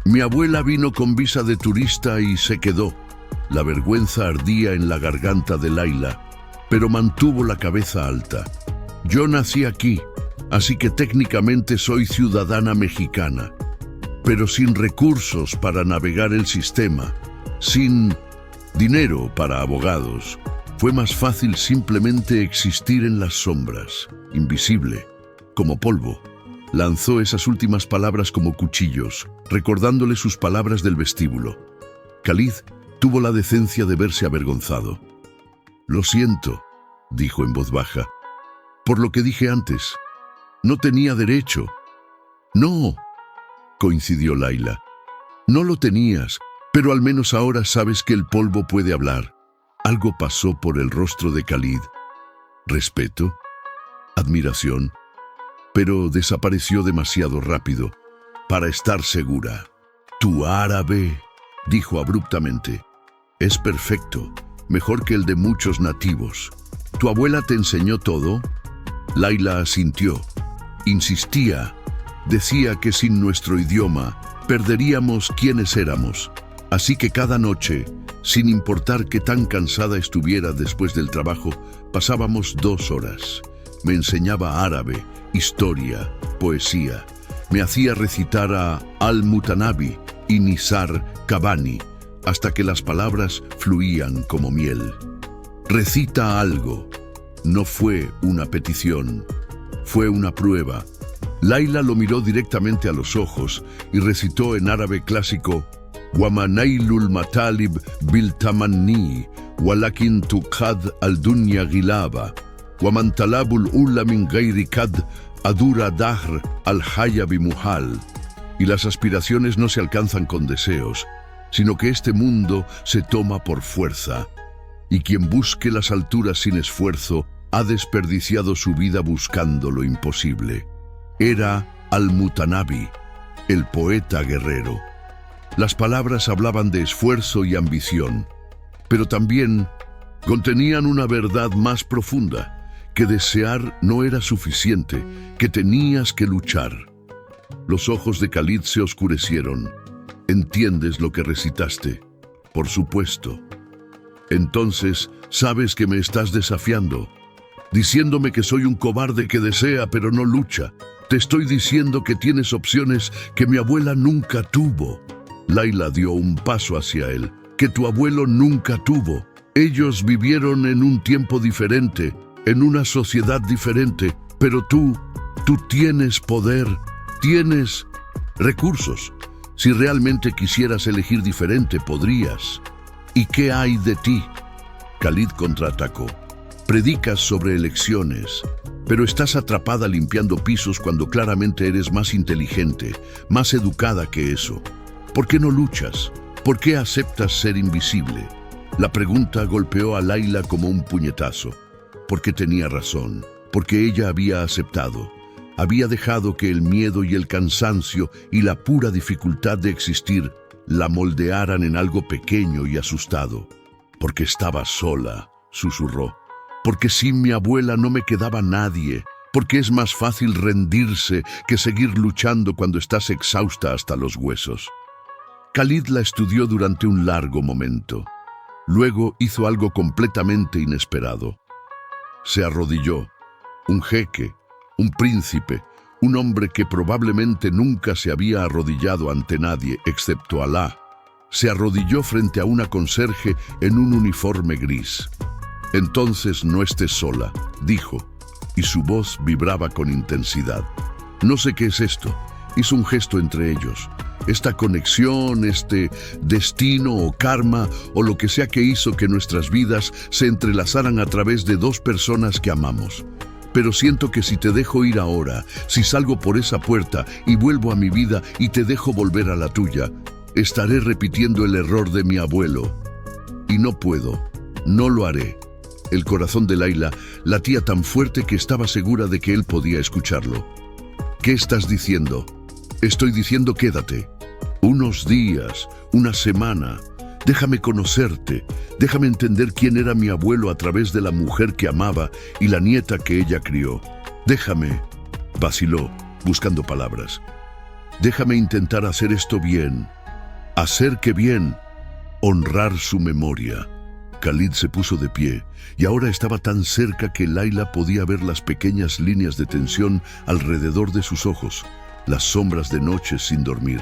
Mi abuela vino con visa de turista y se quedó. La vergüenza ardía en la garganta de Layla, pero mantuvo la cabeza alta. Yo nací aquí, así que técnicamente soy ciudadana mexicana, pero sin recursos para navegar el sistema, sin dinero para abogados. Fue más fácil simplemente existir en las sombras, invisible, como polvo. Lanzó esas últimas palabras como cuchillos, recordándole sus palabras del vestíbulo. Khalid tuvo la decencia de verse avergonzado. Lo siento, dijo en voz baja, por lo que dije antes. No tenía derecho. No, coincidió Layla. No lo tenías, pero al menos ahora sabes que el polvo puede hablar. Algo pasó por el rostro de Khalid. Respeto, admiración, pero desapareció demasiado rápido para estar segura. Tu árabe, dijo abruptamente, es perfecto, mejor que el de muchos nativos. ¿Tu abuela te enseñó todo? Layla asintió. Insistía. Decía que sin nuestro idioma perderíamos quiénes éramos. Así que cada noche, sin importar qué tan cansada estuviera después del trabajo, pasábamos 2 horas. Me enseñaba árabe, historia, poesía. Me hacía recitar a Al-Mutanabi y Nizar Kabani, hasta que las palabras fluían como miel. Recita algo. No fue una petición, fue una prueba. Laila lo miró directamente a los ojos y recitó en árabe clásico: Wamanailul matalib bil tamanni, walakin tuqad al dunya gilaba, wamantalabul ulla min ghairi kad adura dahr al haya bimuhal. Y las aspiraciones no se alcanzan con deseos, sino que este mundo se toma por fuerza. Y quien busque las alturas sin esfuerzo ha desperdiciado su vida buscando lo imposible. Era Al-Mutanabi, el poeta guerrero. Las palabras hablaban de esfuerzo y ambición, pero también contenían una verdad más profunda, que desear no era suficiente, que tenías que luchar. Los ojos de Khalid se oscurecieron. ¿Entiendes lo que recitaste? Por supuesto. Entonces, sabes que me estás desafiando, diciéndome que soy un cobarde que desea pero no lucha. Te estoy diciendo que tienes opciones que mi abuela nunca tuvo. Laila dio un paso hacia él, que tu abuelo nunca tuvo. Ellos vivieron en un tiempo diferente, en una sociedad diferente, pero tú tienes poder, tienes recursos. Si realmente quisieras elegir diferente, podrías. ¿Y qué hay de ti? Khalid contraatacó. Predicas sobre elecciones, pero estás atrapada limpiando pisos cuando claramente eres más inteligente, más educada que eso. ¿Por qué no luchas? ¿Por qué aceptas ser invisible? La pregunta golpeó a Laila como un puñetazo. Porque tenía razón, porque ella había aceptado. Había dejado que el miedo y el cansancio y la pura dificultad de existir la moldearan en algo pequeño y asustado. Porque estaba sola, susurró. Porque sin mi abuela no me quedaba nadie. Porque es más fácil rendirse que seguir luchando cuando estás exhausta hasta los huesos. Khalid la estudió durante un largo momento. Luego hizo algo completamente inesperado. Se arrodilló. Un jeque, un príncipe, un hombre que probablemente nunca se había arrodillado ante nadie excepto Alá, se arrodilló frente a una conserje en un uniforme gris. Entonces no estés sola, dijo, y su voz vibraba con intensidad. No sé qué es esto. Hizo un gesto entre ellos. Esta conexión, este destino o karma o lo que sea que hizo que nuestras vidas se entrelazaran a través de dos personas que amamos. Pero siento que si te dejo ir ahora, si salgo por esa puerta y vuelvo a mi vida y te dejo volver a la tuya, estaré repitiendo el error de mi abuelo. Y no puedo, no lo haré. El corazón de Laila latía tan fuerte que estaba segura de que él podía escucharlo. ¿Qué estás diciendo? Estoy diciendo quédate. Unos días, una semana. Déjame conocerte. Déjame entender quién era mi abuelo a través de la mujer que amaba y la nieta que ella crió. Déjame, vaciló, buscando palabras. Déjame intentar hacer esto bien. Hacer que bien. Honrar su memoria. Khalid se puso de pie y ahora estaba tan cerca que Laila podía ver las pequeñas líneas de tensión alrededor de sus ojos. Las sombras de noches sin dormir.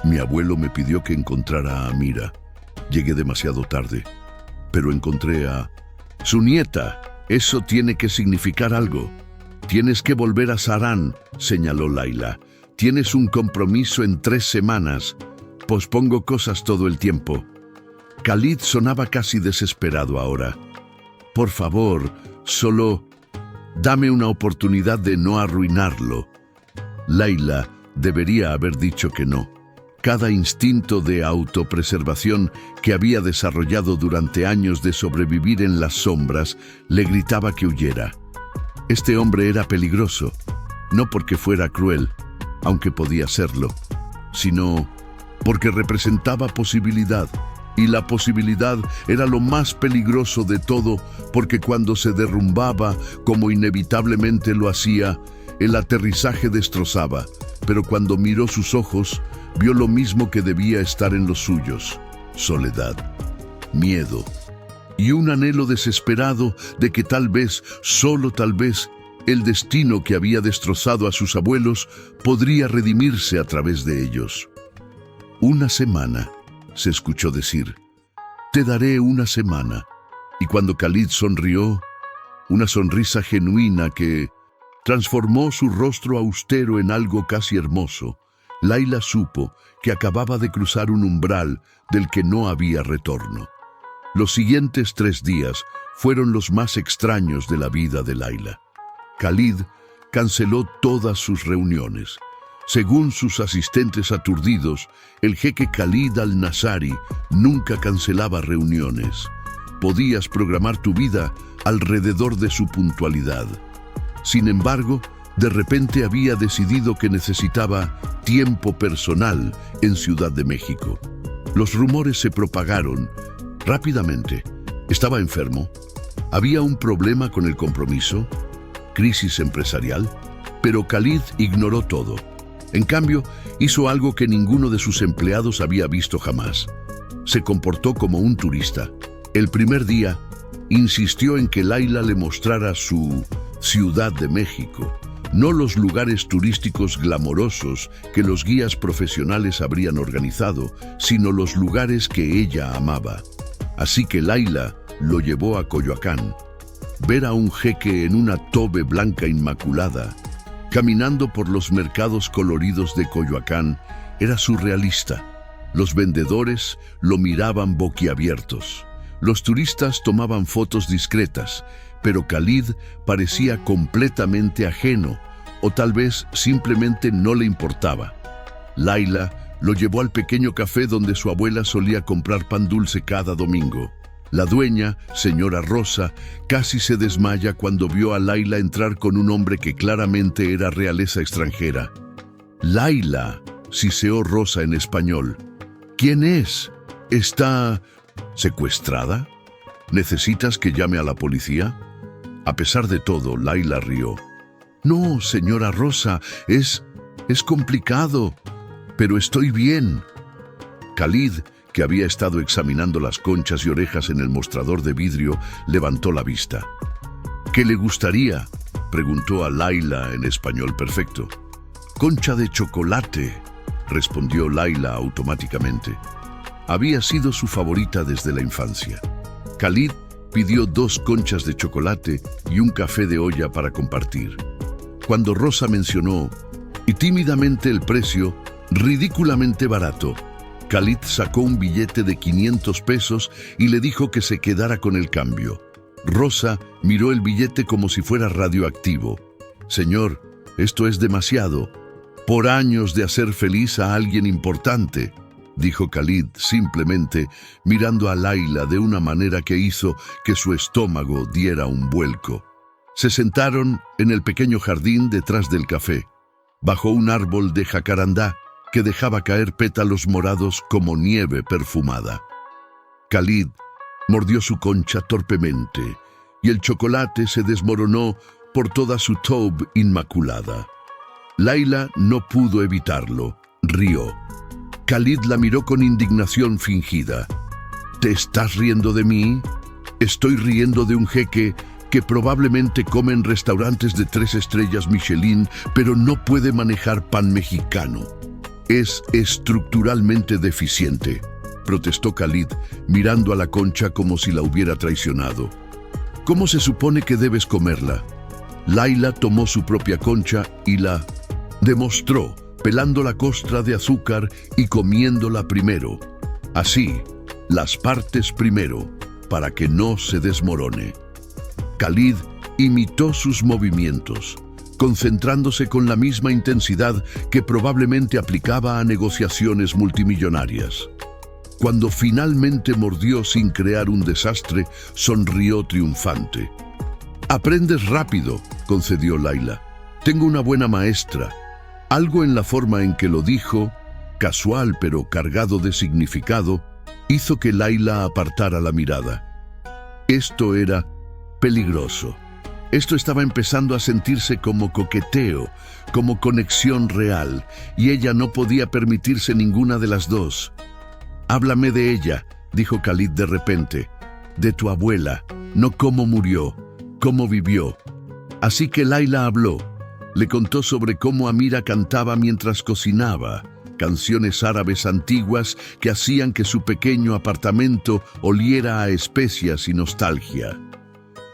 Mi abuelo me pidió que encontrara a Amira. Llegué demasiado tarde, pero encontré a su nieta. Eso tiene que significar algo. Tienes que volver a Sarán, señaló Laila. Tienes un compromiso en 3 semanas. Pospongo cosas todo el tiempo. Khalid sonaba casi desesperado ahora. Por favor, solo dame una oportunidad de no arruinarlo. Laila debería haber dicho que no. Cada instinto de autopreservación que había desarrollado durante años de sobrevivir en las sombras le gritaba que huyera. Este hombre era peligroso, no porque fuera cruel, aunque podía serlo, sino porque representaba posibilidad. Y la posibilidad era lo más peligroso de todo, porque cuando se derrumbaba, como inevitablemente lo hacía, el aterrizaje destrozaba, pero cuando miró sus ojos, vio lo mismo que debía estar en los suyos: soledad, miedo y un anhelo desesperado de que tal vez, solo tal vez, el destino que había destrozado a sus abuelos podría redimirse a través de ellos. Una semana, se escuchó decir. Te daré una semana. Y cuando Khalid sonrió, una sonrisa genuina que transformó su rostro austero en algo casi hermoso. Layla supo que acababa de cruzar un umbral del que no había retorno. Los siguientes 3 días fueron los más extraños de la vida de Layla. Khalid canceló todas sus reuniones. Según sus asistentes aturdidos, el jeque Khalid al-Nasari nunca cancelaba reuniones. Podías programar tu vida alrededor de su puntualidad. Sin embargo, de repente había decidido que necesitaba tiempo personal en Ciudad de México. Los rumores se propagaron rápidamente. ¿Estaba enfermo? ¿Había un problema con el compromiso? ¿Crisis empresarial? Pero Khalid ignoró todo. En cambio, hizo algo que ninguno de sus empleados había visto jamás. Se comportó como un turista. El primer día, insistió en que Layla le mostrara su Ciudad de México, no los lugares turísticos glamorosos que los guías profesionales habrían organizado, sino los lugares que ella amaba. Así que Layla lo llevó a Coyoacán. Ver a un jeque en una tobe blanca inmaculada, caminando por los mercados coloridos de Coyoacán, era surrealista. Los vendedores lo miraban boquiabiertos. Los turistas tomaban fotos discretas, pero Khalid parecía completamente ajeno, o tal vez simplemente no le importaba. Layla lo llevó al pequeño café donde su abuela solía comprar pan dulce cada domingo. La dueña, señora Rosa, casi se desmaya cuando vio a Layla entrar con un hombre que claramente era realeza extranjera. «Layla», siseó Rosa en español. «¿Quién es? ¿Está secuestrada? ¿Necesitas que llame a la policía?» A pesar de todo, Layla rió. «No, señora Rosa, es complicado, pero estoy bien». Khalid, que había estado examinando las conchas y orejas en el mostrador de vidrio, levantó la vista. «¿Qué le gustaría?», preguntó a Layla en español perfecto. «Concha de chocolate», respondió Layla automáticamente. Había sido su favorita desde la infancia. Khalid pidió 2 conchas de chocolate y un café de olla para compartir. Cuando Rosa mencionó, y tímidamente el precio, ridículamente barato, Khalid sacó un billete de 500 pesos y le dijo que se quedara con el cambio. Rosa miró el billete como si fuera radioactivo. «Señor, esto es demasiado. Por años de hacer feliz a alguien importante», dijo Khalid simplemente, mirando a Layla de una manera que hizo que su estómago diera un vuelco. Se sentaron en el pequeño jardín detrás del café, bajo un árbol de jacarandá que dejaba caer pétalos morados como nieve perfumada. Khalid mordió su concha torpemente y el chocolate se desmoronó por toda su tobe inmaculada. Layla no pudo evitarlo, rió. Khalid la miró con indignación fingida. «¿Te estás riendo de mí? Estoy riendo de un jeque que probablemente come en restaurantes de 3 estrellas Michelin, pero no puede manejar pan mexicano. Es estructuralmente deficiente», protestó Khalid, mirando a la concha como si la hubiera traicionado. «¿Cómo se supone que debes comerla?» Layla tomó su propia concha y la demostró, pelando la costra de azúcar y comiéndola primero. Así, las partes primero, para que no se desmorone. Khalid imitó sus movimientos, concentrándose con la misma intensidad que probablemente aplicaba a negociaciones multimillonarias. Cuando finalmente mordió sin crear un desastre, sonrió triunfante. «Aprendes rápido», concedió Layla. «Tengo una buena maestra». Algo en la forma en que lo dijo, casual pero cargado de significado, hizo que Layla apartara la mirada. Esto era peligroso. Esto estaba empezando a sentirse como coqueteo, como conexión real, y ella no podía permitirse ninguna de las dos. «Háblame de ella», dijo Khalid de repente. «De tu abuela, no cómo murió, cómo vivió». Así que Layla habló. Le contó sobre cómo Amira cantaba mientras cocinaba, canciones árabes antiguas que hacían que su pequeño apartamento oliera a especias y nostalgia.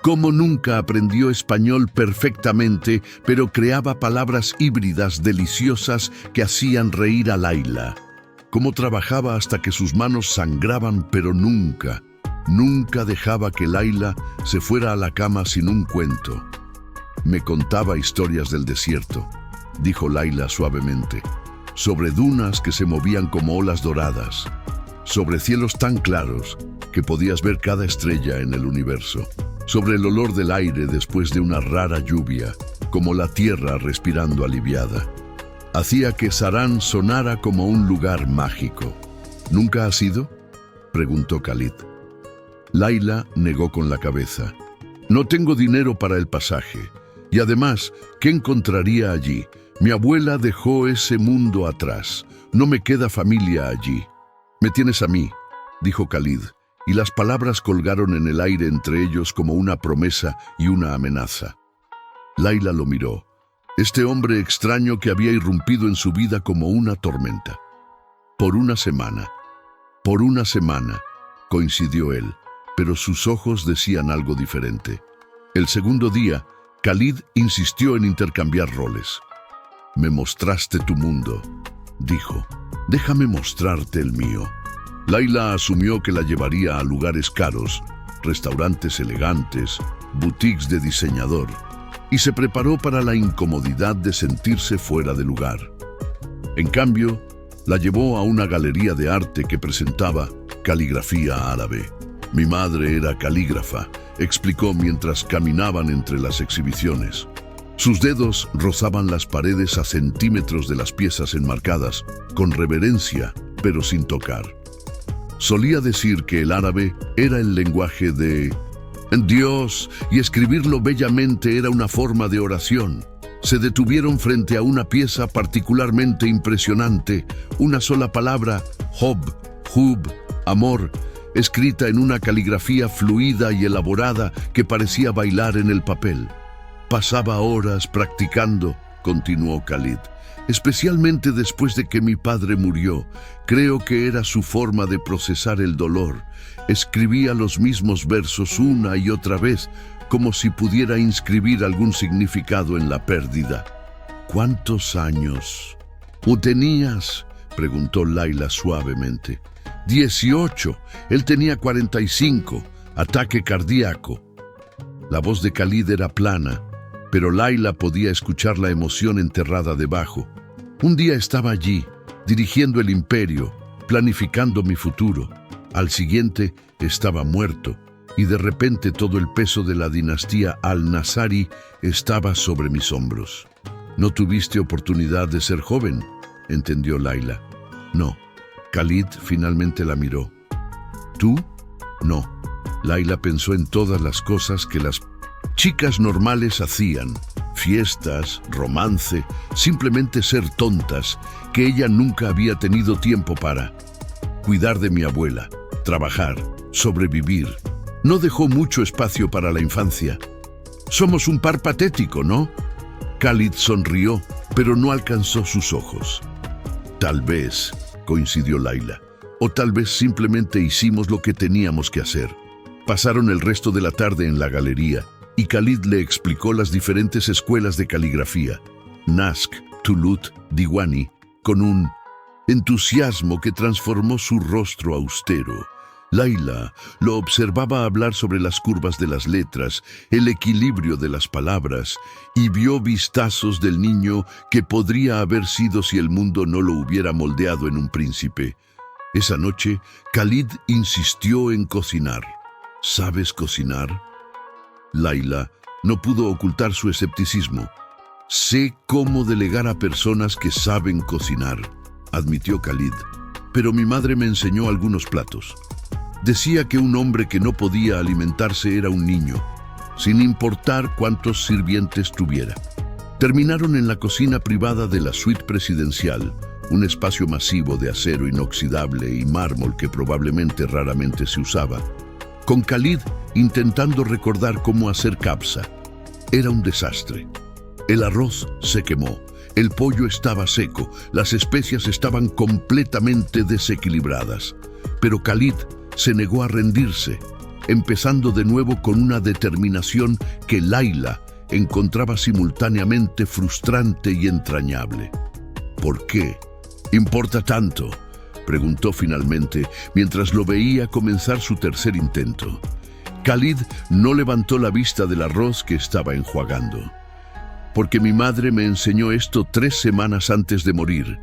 Cómo nunca aprendió español perfectamente, pero creaba palabras híbridas deliciosas que hacían reír a Laila. Cómo trabajaba hasta que sus manos sangraban, pero nunca dejaba que Laila se fuera a la cama sin un cuento. Me contaba historias del desierto, dijo Laila suavemente, sobre dunas que se movían como olas doradas, sobre cielos tan claros que podías ver cada estrella en el universo, sobre el olor del aire después de una rara lluvia, como la tierra respirando aliviada. Hacía que Sarán sonara como un lugar mágico. ¿Nunca has ido?, preguntó Khalid. Laila negó con la cabeza. No tengo dinero para el pasaje. Y además, ¿qué encontraría allí? Mi abuela dejó ese mundo atrás. No me queda familia allí. Me tienes a mí, dijo Khalid, y las palabras colgaron en el aire entre ellos como una promesa y una amenaza. Laila lo miró. Este hombre extraño que había irrumpido en su vida como una tormenta. Por una semana, coincidió él, pero sus ojos decían algo diferente. El segundo día, Khalid insistió en intercambiar roles. Me mostraste tu mundo, dijo. Déjame mostrarte el mío. Laila asumió que la llevaría a lugares caros, restaurantes elegantes, boutiques de diseñador, y se preparó para la incomodidad de sentirse fuera de lugar. En cambio, la llevó a una galería de arte que presentaba caligrafía árabe. Mi madre era calígrafa, explicó mientras caminaban entre las exhibiciones. Sus dedos rozaban las paredes a centímetros de las piezas enmarcadas, con reverencia, pero sin tocar. Solía decir que el árabe era el lenguaje de Dios, y escribirlo bellamente era una forma de oración. Se detuvieron frente a una pieza particularmente impresionante, una sola palabra, hub, amor, escrita en una caligrafía fluida y elaborada que parecía bailar en el papel. Pasaba horas practicando, continuó Khalid, especialmente después de que mi padre murió. Creo que era su forma de procesar el dolor. Escribía los mismos versos una y otra vez, como si pudiera inscribir algún significado en la pérdida. ¿Cuántos años tenías?, preguntó Laila suavemente. 18. Él tenía 45. Ataque cardíaco. La voz de Khalid era plana, pero Laila podía escuchar la emoción enterrada debajo. Un día estaba allí, dirigiendo el imperio, planificando mi futuro. Al siguiente estaba muerto, y de repente todo el peso de la dinastía al-Nasari estaba sobre mis hombros. «¿No tuviste oportunidad de ser joven?», entendió Laila. «No». Khalid finalmente la miró. «¿Tú?». «No». Laila pensó en todas las cosas que las chicas normales hacían. Fiestas, romance, simplemente ser tontas, que ella nunca había tenido tiempo para. Cuidar de mi abuela, trabajar, sobrevivir. No dejó mucho espacio para la infancia. Somos un par patético, ¿no? Khalid sonrió, pero no alcanzó sus ojos. Tal vez, coincidió Laila, o tal vez simplemente hicimos lo que teníamos que hacer. Pasaron el resto de la tarde en la galería, y Khalid le explicó las diferentes escuelas de caligrafía, Naskh, Tulut, Diwani, con un entusiasmo que transformó su rostro austero. Laila lo observaba hablar sobre las curvas de las letras, el equilibrio de las palabras, y vio vistazos del niño que podría haber sido si el mundo no lo hubiera moldeado en un príncipe. Esa noche, Khalid insistió en cocinar. ¿Sabes cocinar? Laila no pudo ocultar su escepticismo. Sé cómo delegar a personas que saben cocinar, admitió Khalid, pero mi madre me enseñó algunos platos. Decía que un hombre que no podía alimentarse era un niño, sin importar cuántos sirvientes tuviera. Terminaron en la cocina privada de la suite presidencial, un espacio masivo de acero inoxidable y mármol que probablemente raramente se usaba, con Khalid intentando recordar cómo hacer kabsa. Era un desastre. El arroz se quemó, el pollo estaba seco, las especias estaban completamente desequilibradas. Pero Khalid se negó a rendirse. empezando de nuevo con una determinación que Layla encontraba simultáneamente frustrante y entrañable. ¿Por qué importa tanto?, preguntó finalmente mientras lo veía comenzar su tercer intento. Khalid no levantó la vista del arroz que estaba enjuagando. Porque mi madre me enseñó esto 3 semanas antes de morir.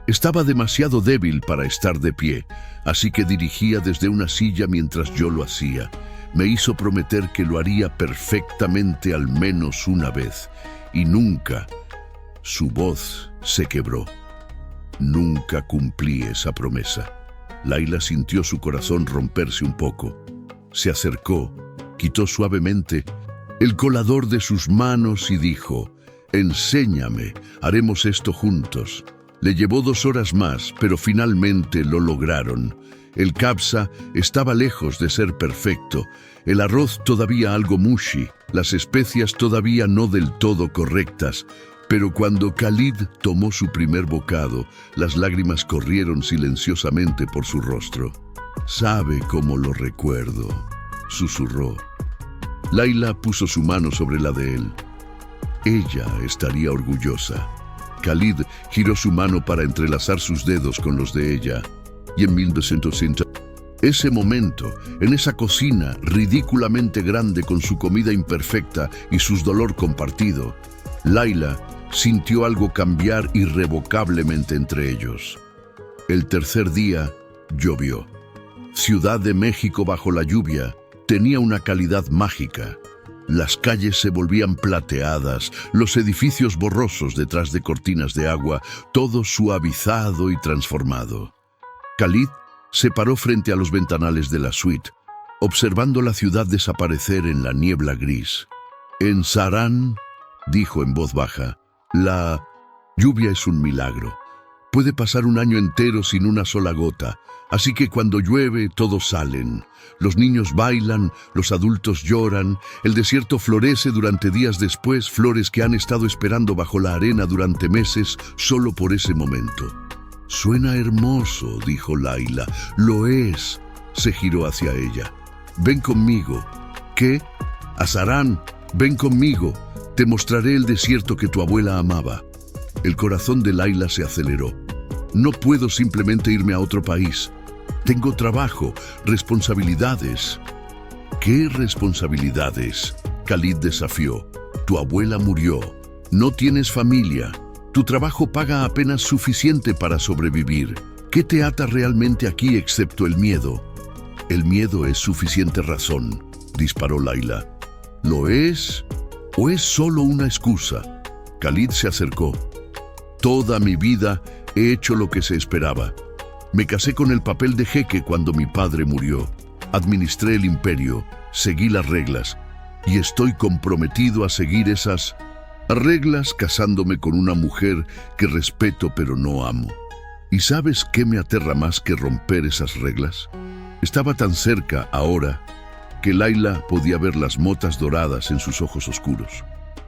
Estaba demasiado débil para estar de pie, así que dirigía desde una silla mientras yo lo hacía. Me hizo prometer que lo haría perfectamente al menos una vez, y nunca. Su voz se quebró. Nunca cumplí esa promesa. Layla sintió su corazón romperse un poco. Se acercó, quitó suavemente el colador de sus manos y dijo: «Enséñame, haremos esto juntos». Le llevó 2 horas más, pero finalmente lo lograron. El kabsa estaba lejos de ser perfecto, el arroz todavía algo mushy, las especias todavía no del todo correctas, pero cuando Khalid tomó su primer bocado, las lágrimas corrieron silenciosamente por su rostro. «Sabe cómo lo recuerdo», susurró. Layla puso su mano sobre la de él. Ella estaría orgullosa. Khalid giró su mano para entrelazar sus dedos con los de ella. Y en 1960, ese momento, en esa cocina ridículamente grande con su comida imperfecta y su dolor compartido, Layla sintió algo cambiar irrevocablemente entre ellos. El tercer día llovió. Ciudad de México bajo la lluvia tenía una calidad mágica. Las calles se volvían plateadas, los edificios borrosos detrás de cortinas de agua, todo suavizado y transformado. Khalid se paró frente a los ventanales de la suite, observando la ciudad desaparecer en la niebla gris. «En Saran», dijo en voz baja, «la lluvia es un milagro. Puede pasar un año entero sin una sola gota, así que cuando llueve todos salen. Los niños bailan, los adultos lloran, el desierto florece durante días después, flores que han estado esperando bajo la arena durante meses solo por ese momento». «Suena hermoso», dijo Layla. «Lo es». Se giró hacia ella. «Ven conmigo». «¿Qué?» «A Saran, ven conmigo. Te mostraré el desierto que tu abuela amaba». El corazón de Layla se aceleró. «No puedo simplemente irme a otro país. Tengo trabajo, responsabilidades». «¿Qué responsabilidades?», Khalid desafió. «Tu abuela murió. No tienes familia. Tu trabajo paga apenas suficiente para sobrevivir. ¿Qué te ata realmente aquí excepto el miedo?» «El miedo es suficiente razón», disparó Layla. «¿Lo es? ¿O es solo una excusa?» Khalid se acercó. «Toda mi vida he hecho lo que se esperaba. Me casé con el papel de jeque cuando mi padre murió. Administré el imperio, seguí las reglas, y estoy comprometido a seguir esas reglas casándome con una mujer que respeto pero no amo. ¿Y sabes qué me aterra más que romper esas reglas?». Estaba tan cerca ahora que Layla podía ver las motas doradas en sus ojos oscuros.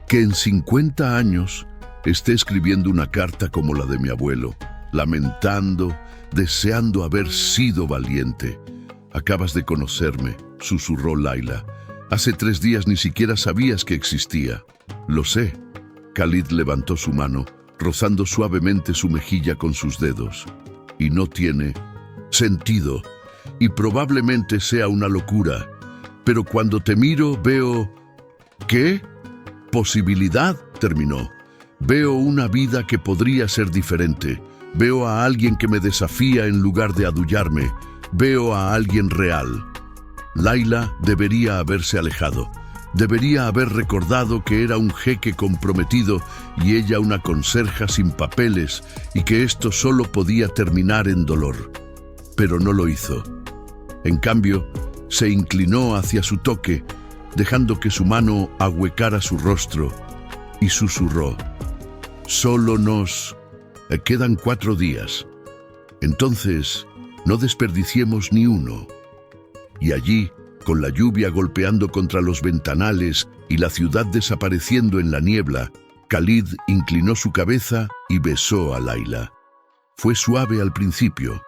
«Que en 50 años esté escribiendo una carta como la de mi abuelo, lamentando, deseando haber sido valiente». «Acabas de conocerme», susurró Layla. «Hace 3 días ni siquiera sabías que existía». «Lo sé». Khalid levantó su mano, rozando suavemente su mejilla con sus dedos. «Y no tiene sentido, y probablemente sea una locura. Pero cuando te miro veo...» «¿Qué? Posibilidad», terminó. «Veo una vida que podría ser diferente. Veo a alguien que me desafía en lugar de adullarme. Veo a alguien real». Layla debería haberse alejado. Debería haber recordado que era un jeque comprometido y ella una conserja sin papeles y que esto solo podía terminar en dolor. Pero no lo hizo. En cambio, se inclinó hacia su toque, dejando que su mano ahuecara su rostro, y susurró: «Solo nos quedan 4 días. Entonces, no desperdiciemos ni uno». Y allí, con la lluvia golpeando contra los ventanales y la ciudad desapareciendo en la niebla, Khalid inclinó su cabeza y besó a Layla. Fue suave al principio,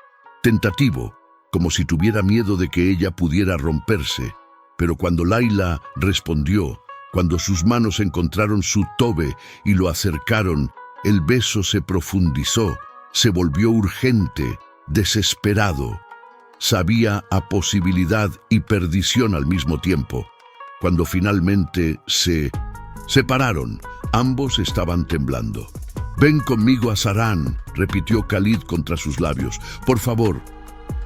tentativo, como si tuviera miedo de que ella pudiera romperse, Pero cuando Laila respondió, cuando sus manos encontraron su tobe y lo acercaron, el beso se profundizó, se volvió urgente, desesperado. Sabía a posibilidad y perdición al mismo tiempo. Cuando finalmente se separaron, ambos estaban temblando. «Ven conmigo a Sarán», repitió Khalid contra sus labios. «Por favor».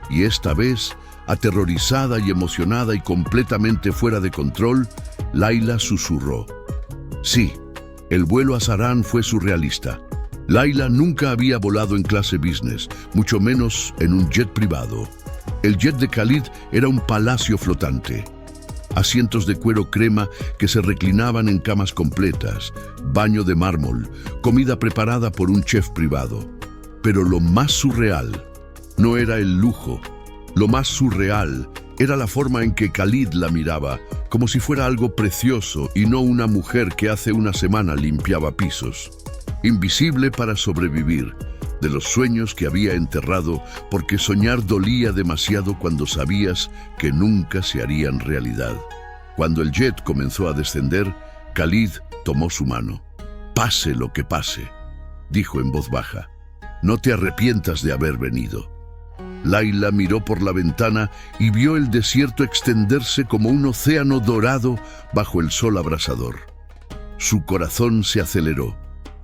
Y esta vez, aterrorizada y emocionada y completamente fuera de control, Laila susurró. Sí, el vuelo a Sarán fue surrealista. Laila nunca había volado en clase business, mucho menos en un jet privado. El jet de Khalid era un palacio flotante. Asientos de cuero crema que se reclinaban en camas completas, baño de mármol, comida preparada por un chef privado. Pero lo más surreal no era el lujo. Lo más surreal era la forma en que Khalid la miraba, como si fuera algo precioso y no una mujer que hace una semana limpiaba pisos. Invisible para sobrevivir, de los sueños que había enterrado, porque soñar dolía demasiado cuando sabías que nunca se harían realidad. Cuando el jet comenzó a descender, Khalid tomó su mano. «Pase lo que pase», dijo en voz baja, «no te arrepientas de haber venido». Laila miró por la ventana y vio el desierto extenderse como un océano dorado bajo el sol abrasador. Su corazón se aceleró.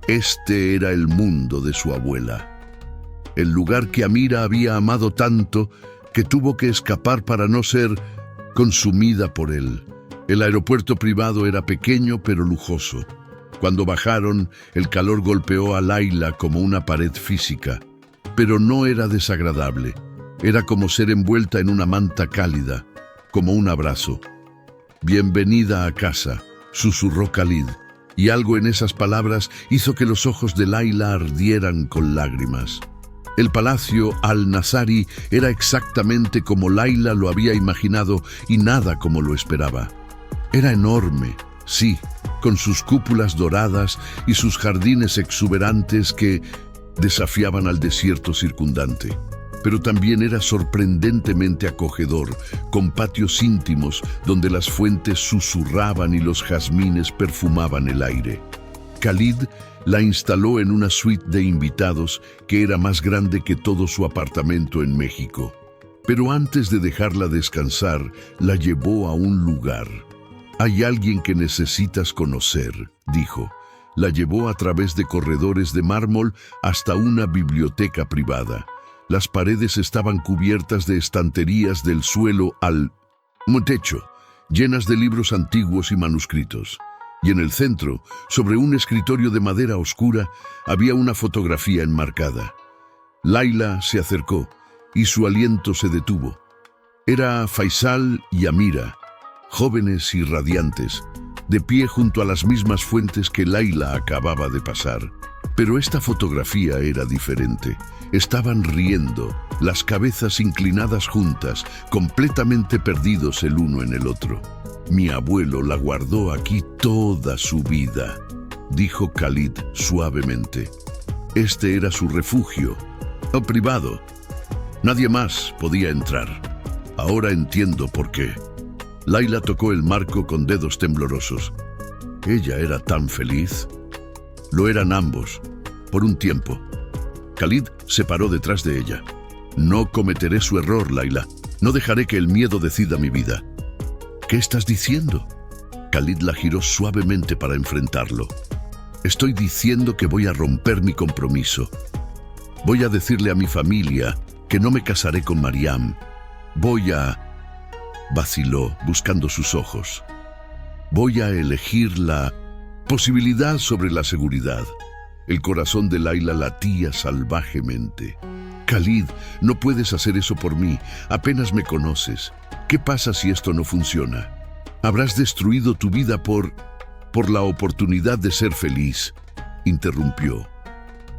Este era el mundo de su abuela. El lugar que Amira había amado tanto que tuvo que escapar para no ser consumida por él. El aeropuerto privado era pequeño pero lujoso. Cuando bajaron, el calor golpeó a Laila como una pared física. Pero no era desagradable. Era como ser envuelta en una manta cálida, como un abrazo. «Bienvenida a casa», susurró Khalid, y algo en esas palabras hizo que los ojos de Laila ardieran con lágrimas. El palacio Al-Nasari era exactamente como Laila lo había imaginado y nada como lo esperaba. Era enorme, sí, con sus cúpulas doradas y sus jardines exuberantes que desafiaban al desierto circundante. Pero también era sorprendentemente acogedor, con patios íntimos donde las fuentes susurraban y los jazmines perfumaban el aire. Khalid la instaló en una suite de invitados que era más grande que todo su apartamento en México. Pero antes de dejarla descansar, la llevó a un lugar. «Hay alguien que necesitas conocer», dijo. La llevó a través de corredores de mármol hasta una biblioteca privada. Las paredes estaban cubiertas de estanterías del suelo al techo, llenas de libros antiguos y manuscritos. Y en el centro, sobre un escritorio de madera oscura, había una fotografía enmarcada. Laila se acercó y su aliento se detuvo. Era Faisal y Amira, jóvenes y radiantes, de pie junto a las mismas fuentes que Laila acababa de pasar. Pero esta fotografía era diferente. Estaban riendo, las cabezas inclinadas juntas, completamente perdidos el uno en el otro. «Mi abuelo la guardó aquí toda su vida», dijo Khalid suavemente. Este era su refugio, privado. Nadie más podía entrar. Ahora entiendo por qué. Laila tocó el marco con dedos temblorosos. Ella era tan feliz. Lo eran ambos, por un tiempo. Khalid se paró detrás de ella. «No cometeré su error, Laila. No dejaré que el miedo decida mi vida». «¿Qué estás diciendo?» Khalid la giró suavemente para enfrentarlo. «Estoy diciendo que voy a romper mi compromiso. Voy a decirle a mi familia que no me casaré con Mariam. Voy a...» Vaciló, buscando sus ojos. «Voy a elegir la posibilidad sobre la seguridad». El corazón de Laila latía salvajemente. «Khalid, no puedes hacer eso por mí. Apenas me conoces. ¿Qué pasa si esto no funciona? Habrás destruido tu vida por la oportunidad de ser feliz», interrumpió.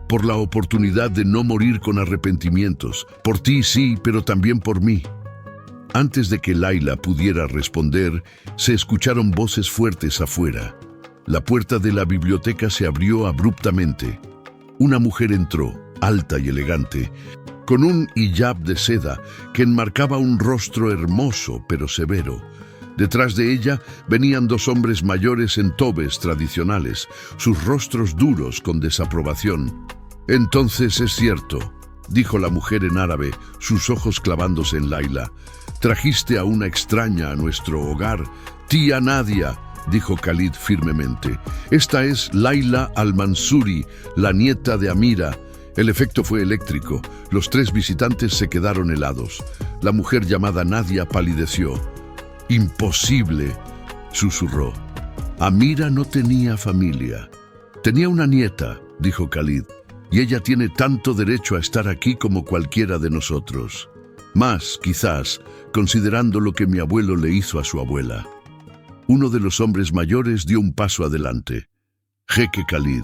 «Por la oportunidad de no morir con arrepentimientos. Por ti sí, pero también por mí». Antes de que Laila pudiera responder, se escucharon voces fuertes afuera. La puerta de la biblioteca se abrió abruptamente. Una mujer entró, alta y elegante, con un hijab de seda que enmarcaba un rostro hermoso pero severo. Detrás de ella venían dos hombres mayores en tobes tradicionales, sus rostros duros con desaprobación. «Entonces es cierto», dijo la mujer en árabe, sus ojos clavándose en Layla. «Trajiste a una extraña a nuestro hogar». «Tía Nadia», dijo Khalid firmemente. «Esta es Layla al-Mansuri, la nieta de Amira». El efecto fue eléctrico. Los tres visitantes se quedaron helados. La mujer llamada Nadia palideció. «Imposible», susurró. «Amira no tenía familia. Tenía una nieta», dijo Khalid, «y ella tiene tanto derecho a estar aquí como cualquiera de nosotros. Más, quizás, considerando lo que mi abuelo le hizo a su abuela». Uno de los hombres mayores dio un paso adelante. «Jeque Khalid,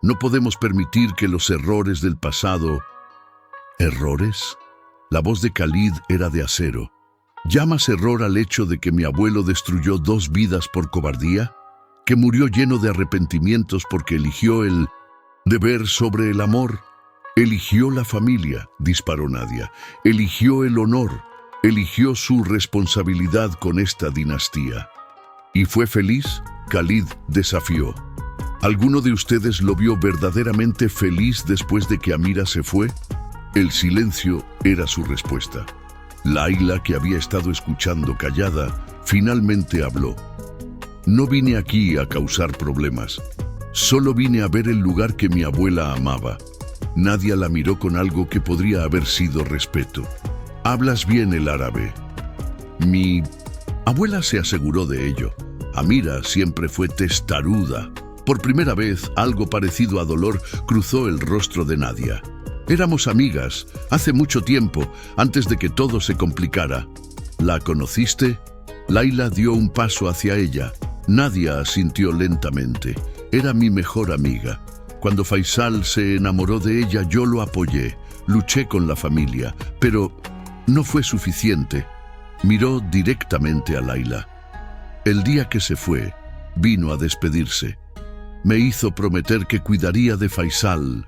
no podemos permitir que los errores del pasado...» «¿Errores?» La voz de Khalid era de acero. ¿Llamas error al hecho de que mi abuelo destruyó 2 vidas por cobardía? ¿Que murió lleno de arrepentimientos porque eligió el deber sobre el amor? Eligió la familia, disparó Nadia. Eligió el honor. Eligió su responsabilidad con esta dinastía. ¿Y fue feliz?, Khalid desafió. ¿Alguno de ustedes lo vio verdaderamente feliz después de que Amira se fue? El silencio era su respuesta. Layla, que había estado escuchando callada, finalmente habló. «No vine aquí a causar problemas. Solo vine a ver el lugar que mi abuela amaba». Nadia la miró con algo que podría haber sido respeto. «Hablas bien el árabe». «Mi abuela se aseguró de ello. Amira siempre fue testaruda». Por primera vez, algo parecido a dolor cruzó el rostro de Nadia. «Éramos amigas, hace mucho tiempo, antes de que todo se complicara». «¿La conociste?» Layla dio un paso hacia ella. Nadia asintió lentamente. «Era mi mejor amiga. Cuando Faisal se enamoró de ella, yo lo apoyé. Luché con la familia, pero no fue suficiente». Miró directamente a Layla. «El día que se fue, vino a despedirse. Me hizo prometer que cuidaría de Faisal.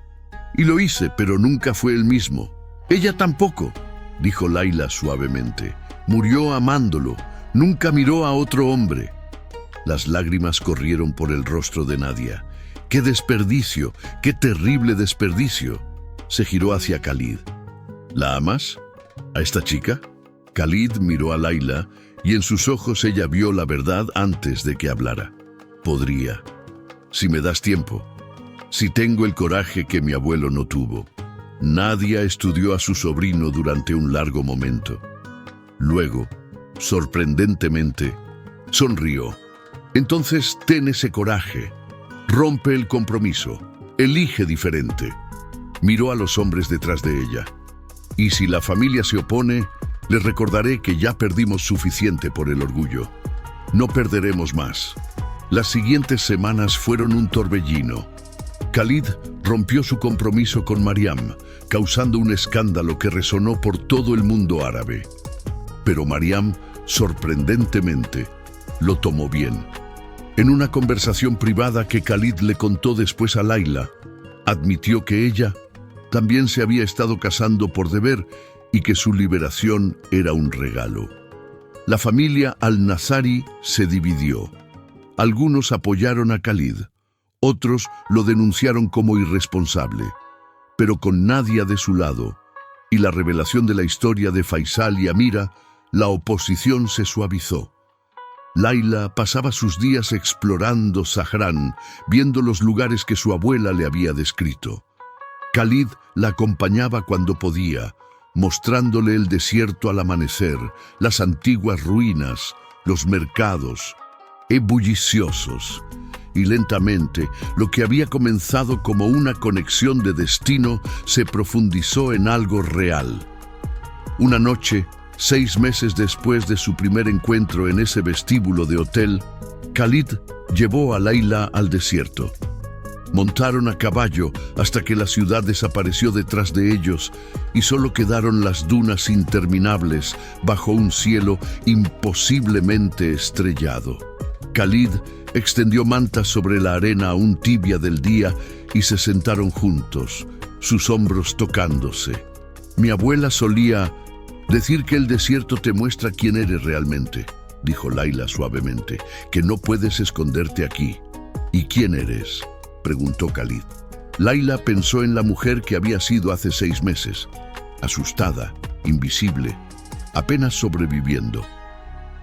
Y lo hice, pero nunca fue el mismo». «Ella tampoco», dijo Layla suavemente. «Murió amándolo. Nunca miró a otro hombre». Las lágrimas corrieron por el rostro de Nadia. «¡Qué desperdicio! ¡Qué terrible desperdicio!». Se giró hacia Khalid. «¿La amas? ¿A esta chica?». Khalid miró a Layla y en sus ojos ella vio la verdad antes de que hablara. «Podría. Si me das tiempo. Si tengo el coraje que mi abuelo no tuvo». Nadia estudió a su sobrino durante un largo momento. Luego, sorprendentemente, sonrió. «Entonces ten ese coraje. Rompe el compromiso. Elige diferente». Miró a los hombres detrás de ella. «Y si la familia se opone, les recordaré que ya perdimos suficiente por el orgullo. No perderemos más». Las siguientes semanas fueron un torbellino. Khalid rompió su compromiso con Mariam, causando un escándalo que resonó por todo el mundo árabe. Pero Mariam, sorprendentemente, lo tomó bien. En una conversación privada que Khalid le contó después a Layla, admitió que ella también se había estado casando por deber y que su liberación era un regalo. La familia al-Nazari se dividió. Algunos apoyaron a Khalid, otros lo denunciaron como irresponsable, pero con Nadia de su lado y la revelación de la historia de Faisal y Amira, la oposición se suavizó. Layla pasaba sus días explorando Zahrán, viendo los lugares que su abuela le había descrito. Khalid la acompañaba cuando podía, mostrándole el desierto al amanecer, las antiguas ruinas, los mercados, ebulliciosos. Y lentamente, lo que había comenzado como una conexión de destino se profundizó en algo real. Una noche, 6 meses después de su primer encuentro en ese vestíbulo de hotel, Khalid llevó a Layla al desierto. Montaron a caballo hasta que la ciudad desapareció detrás de ellos y solo quedaron las dunas interminables bajo un cielo imposiblemente estrellado. Khalid extendió mantas sobre la arena aún tibia del día y se sentaron juntos, sus hombros tocándose. Mi abuela solía decir que el desierto te muestra quién eres realmente. dijo Laila suavemente, que no puedes esconderte aquí. ¿Y quién eres?, preguntó Khalid. Laila pensó en la mujer que había sido hace 6 meses, asustada, invisible, apenas sobreviviendo,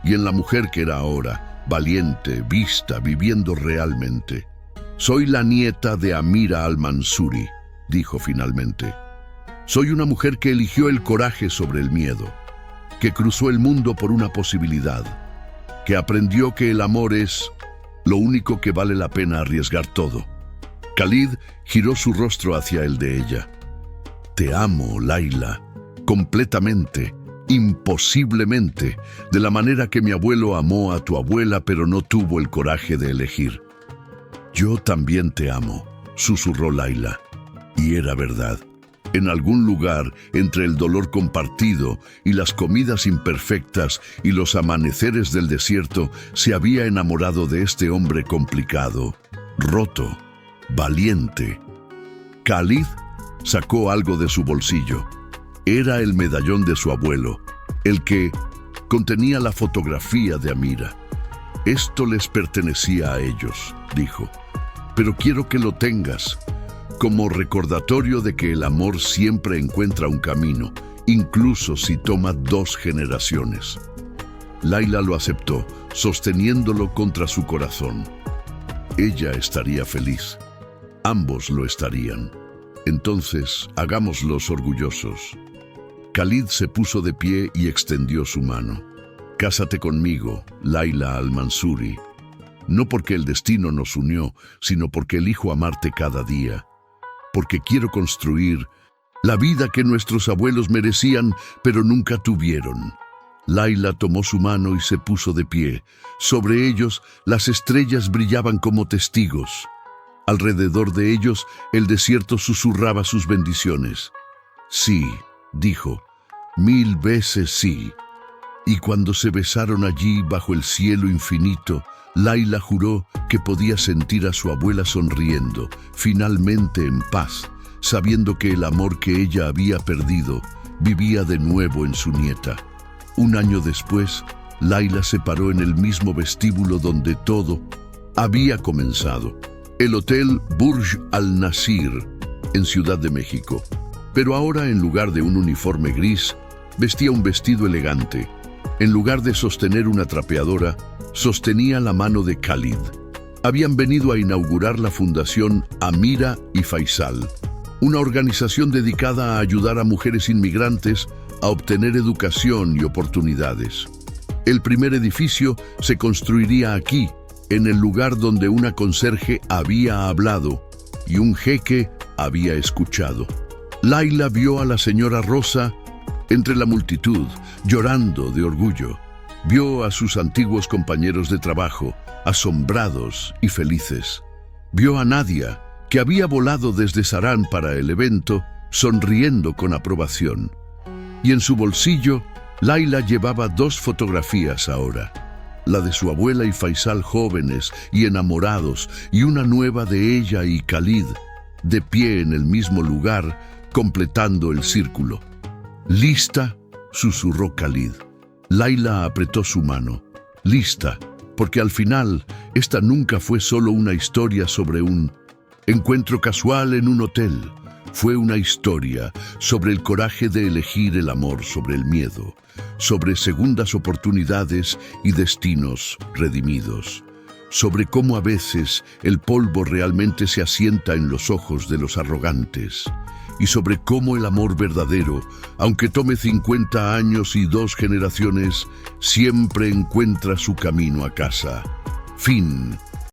y en la mujer que era ahora, valiente, vista, viviendo realmente. Soy la nieta de Amira al-Mansuri, dijo finalmente. Soy una mujer que eligió el coraje sobre el miedo, que cruzó el mundo por una posibilidad, que aprendió que el amor es lo único que vale la pena arriesgar todo. Khalid giró su rostro hacia el de ella. Te amo, Laila, completamente, imposiblemente, de la manera que mi abuelo amó a tu abuela, pero no tuvo el coraje de elegir. Yo también te amo, susurró Laila. Y era verdad. En algún lugar, entre el dolor compartido y las comidas imperfectas y los amaneceres del desierto, se había enamorado de este hombre complicado, roto, valiente. Khalid sacó algo de su bolsillo. Era el medallón de su abuelo, el que contenía la fotografía de Amira. Esto les pertenecía a ellos, dijo, pero quiero que lo tengas como recordatorio de que el amor siempre encuentra un camino, incluso si toma 2 generaciones. Laila lo aceptó, sosteniéndolo contra su corazón. Ella estaría feliz. Ambos lo estarían. Entonces, hagámoslos orgullosos. Khalid se puso de pie y extendió su mano. Cásate conmigo, Laila al-Mansuri. No porque el destino nos unió, sino porque elijo amarte cada día. Porque quiero construir la vida que nuestros abuelos merecían, pero nunca tuvieron. Laila tomó su mano y se puso de pie. Sobre ellos, las estrellas brillaban como testigos. Alrededor de ellos, el desierto susurraba sus bendiciones. Sí, dijo, 1000 veces sí. Y cuando se besaron allí bajo el cielo infinito, Laila juró que podía sentir a su abuela sonriendo, finalmente en paz, sabiendo que el amor que ella había perdido vivía de nuevo en su nieta. 1 año después, Laila se paró en el mismo vestíbulo donde todo había comenzado, el Hotel Burj Al Nasir, en Ciudad de México. Pero ahora, en lugar de un uniforme gris, vestía un vestido elegante. En lugar de sostener una trapeadora, sostenía la mano de Khalid. Habían venido a inaugurar la Fundación Amira y Faisal, una organización dedicada a ayudar a mujeres inmigrantes a obtener educación y oportunidades. El primer edificio se construiría aquí, en el lugar donde una conserje había hablado y un jeque había escuchado. Laila vio a la señora Rosa entre la multitud, llorando de orgullo. Vio a sus antiguos compañeros de trabajo, asombrados y felices. Vio a Nadia, que había volado desde Sarán para el evento, sonriendo con aprobación. Y en su bolsillo, Laila llevaba 2 fotografías ahora. La de su abuela y Faisal jóvenes y enamorados, y una nueva de ella y Khalid, de pie en el mismo lugar, completando el círculo. «¿Lista?», susurró Khalid. Laila apretó su mano. «Lista, porque al final, esta nunca fue solo una historia sobre un encuentro casual en un hotel. Fue una historia sobre el coraje de elegir el amor sobre el miedo, sobre segundas oportunidades y destinos redimidos, sobre cómo a veces el polvo realmente se asienta en los ojos de los arrogantes, y sobre cómo el amor verdadero, aunque tome 50 años y 2 generaciones, siempre encuentra su camino a casa. Fin.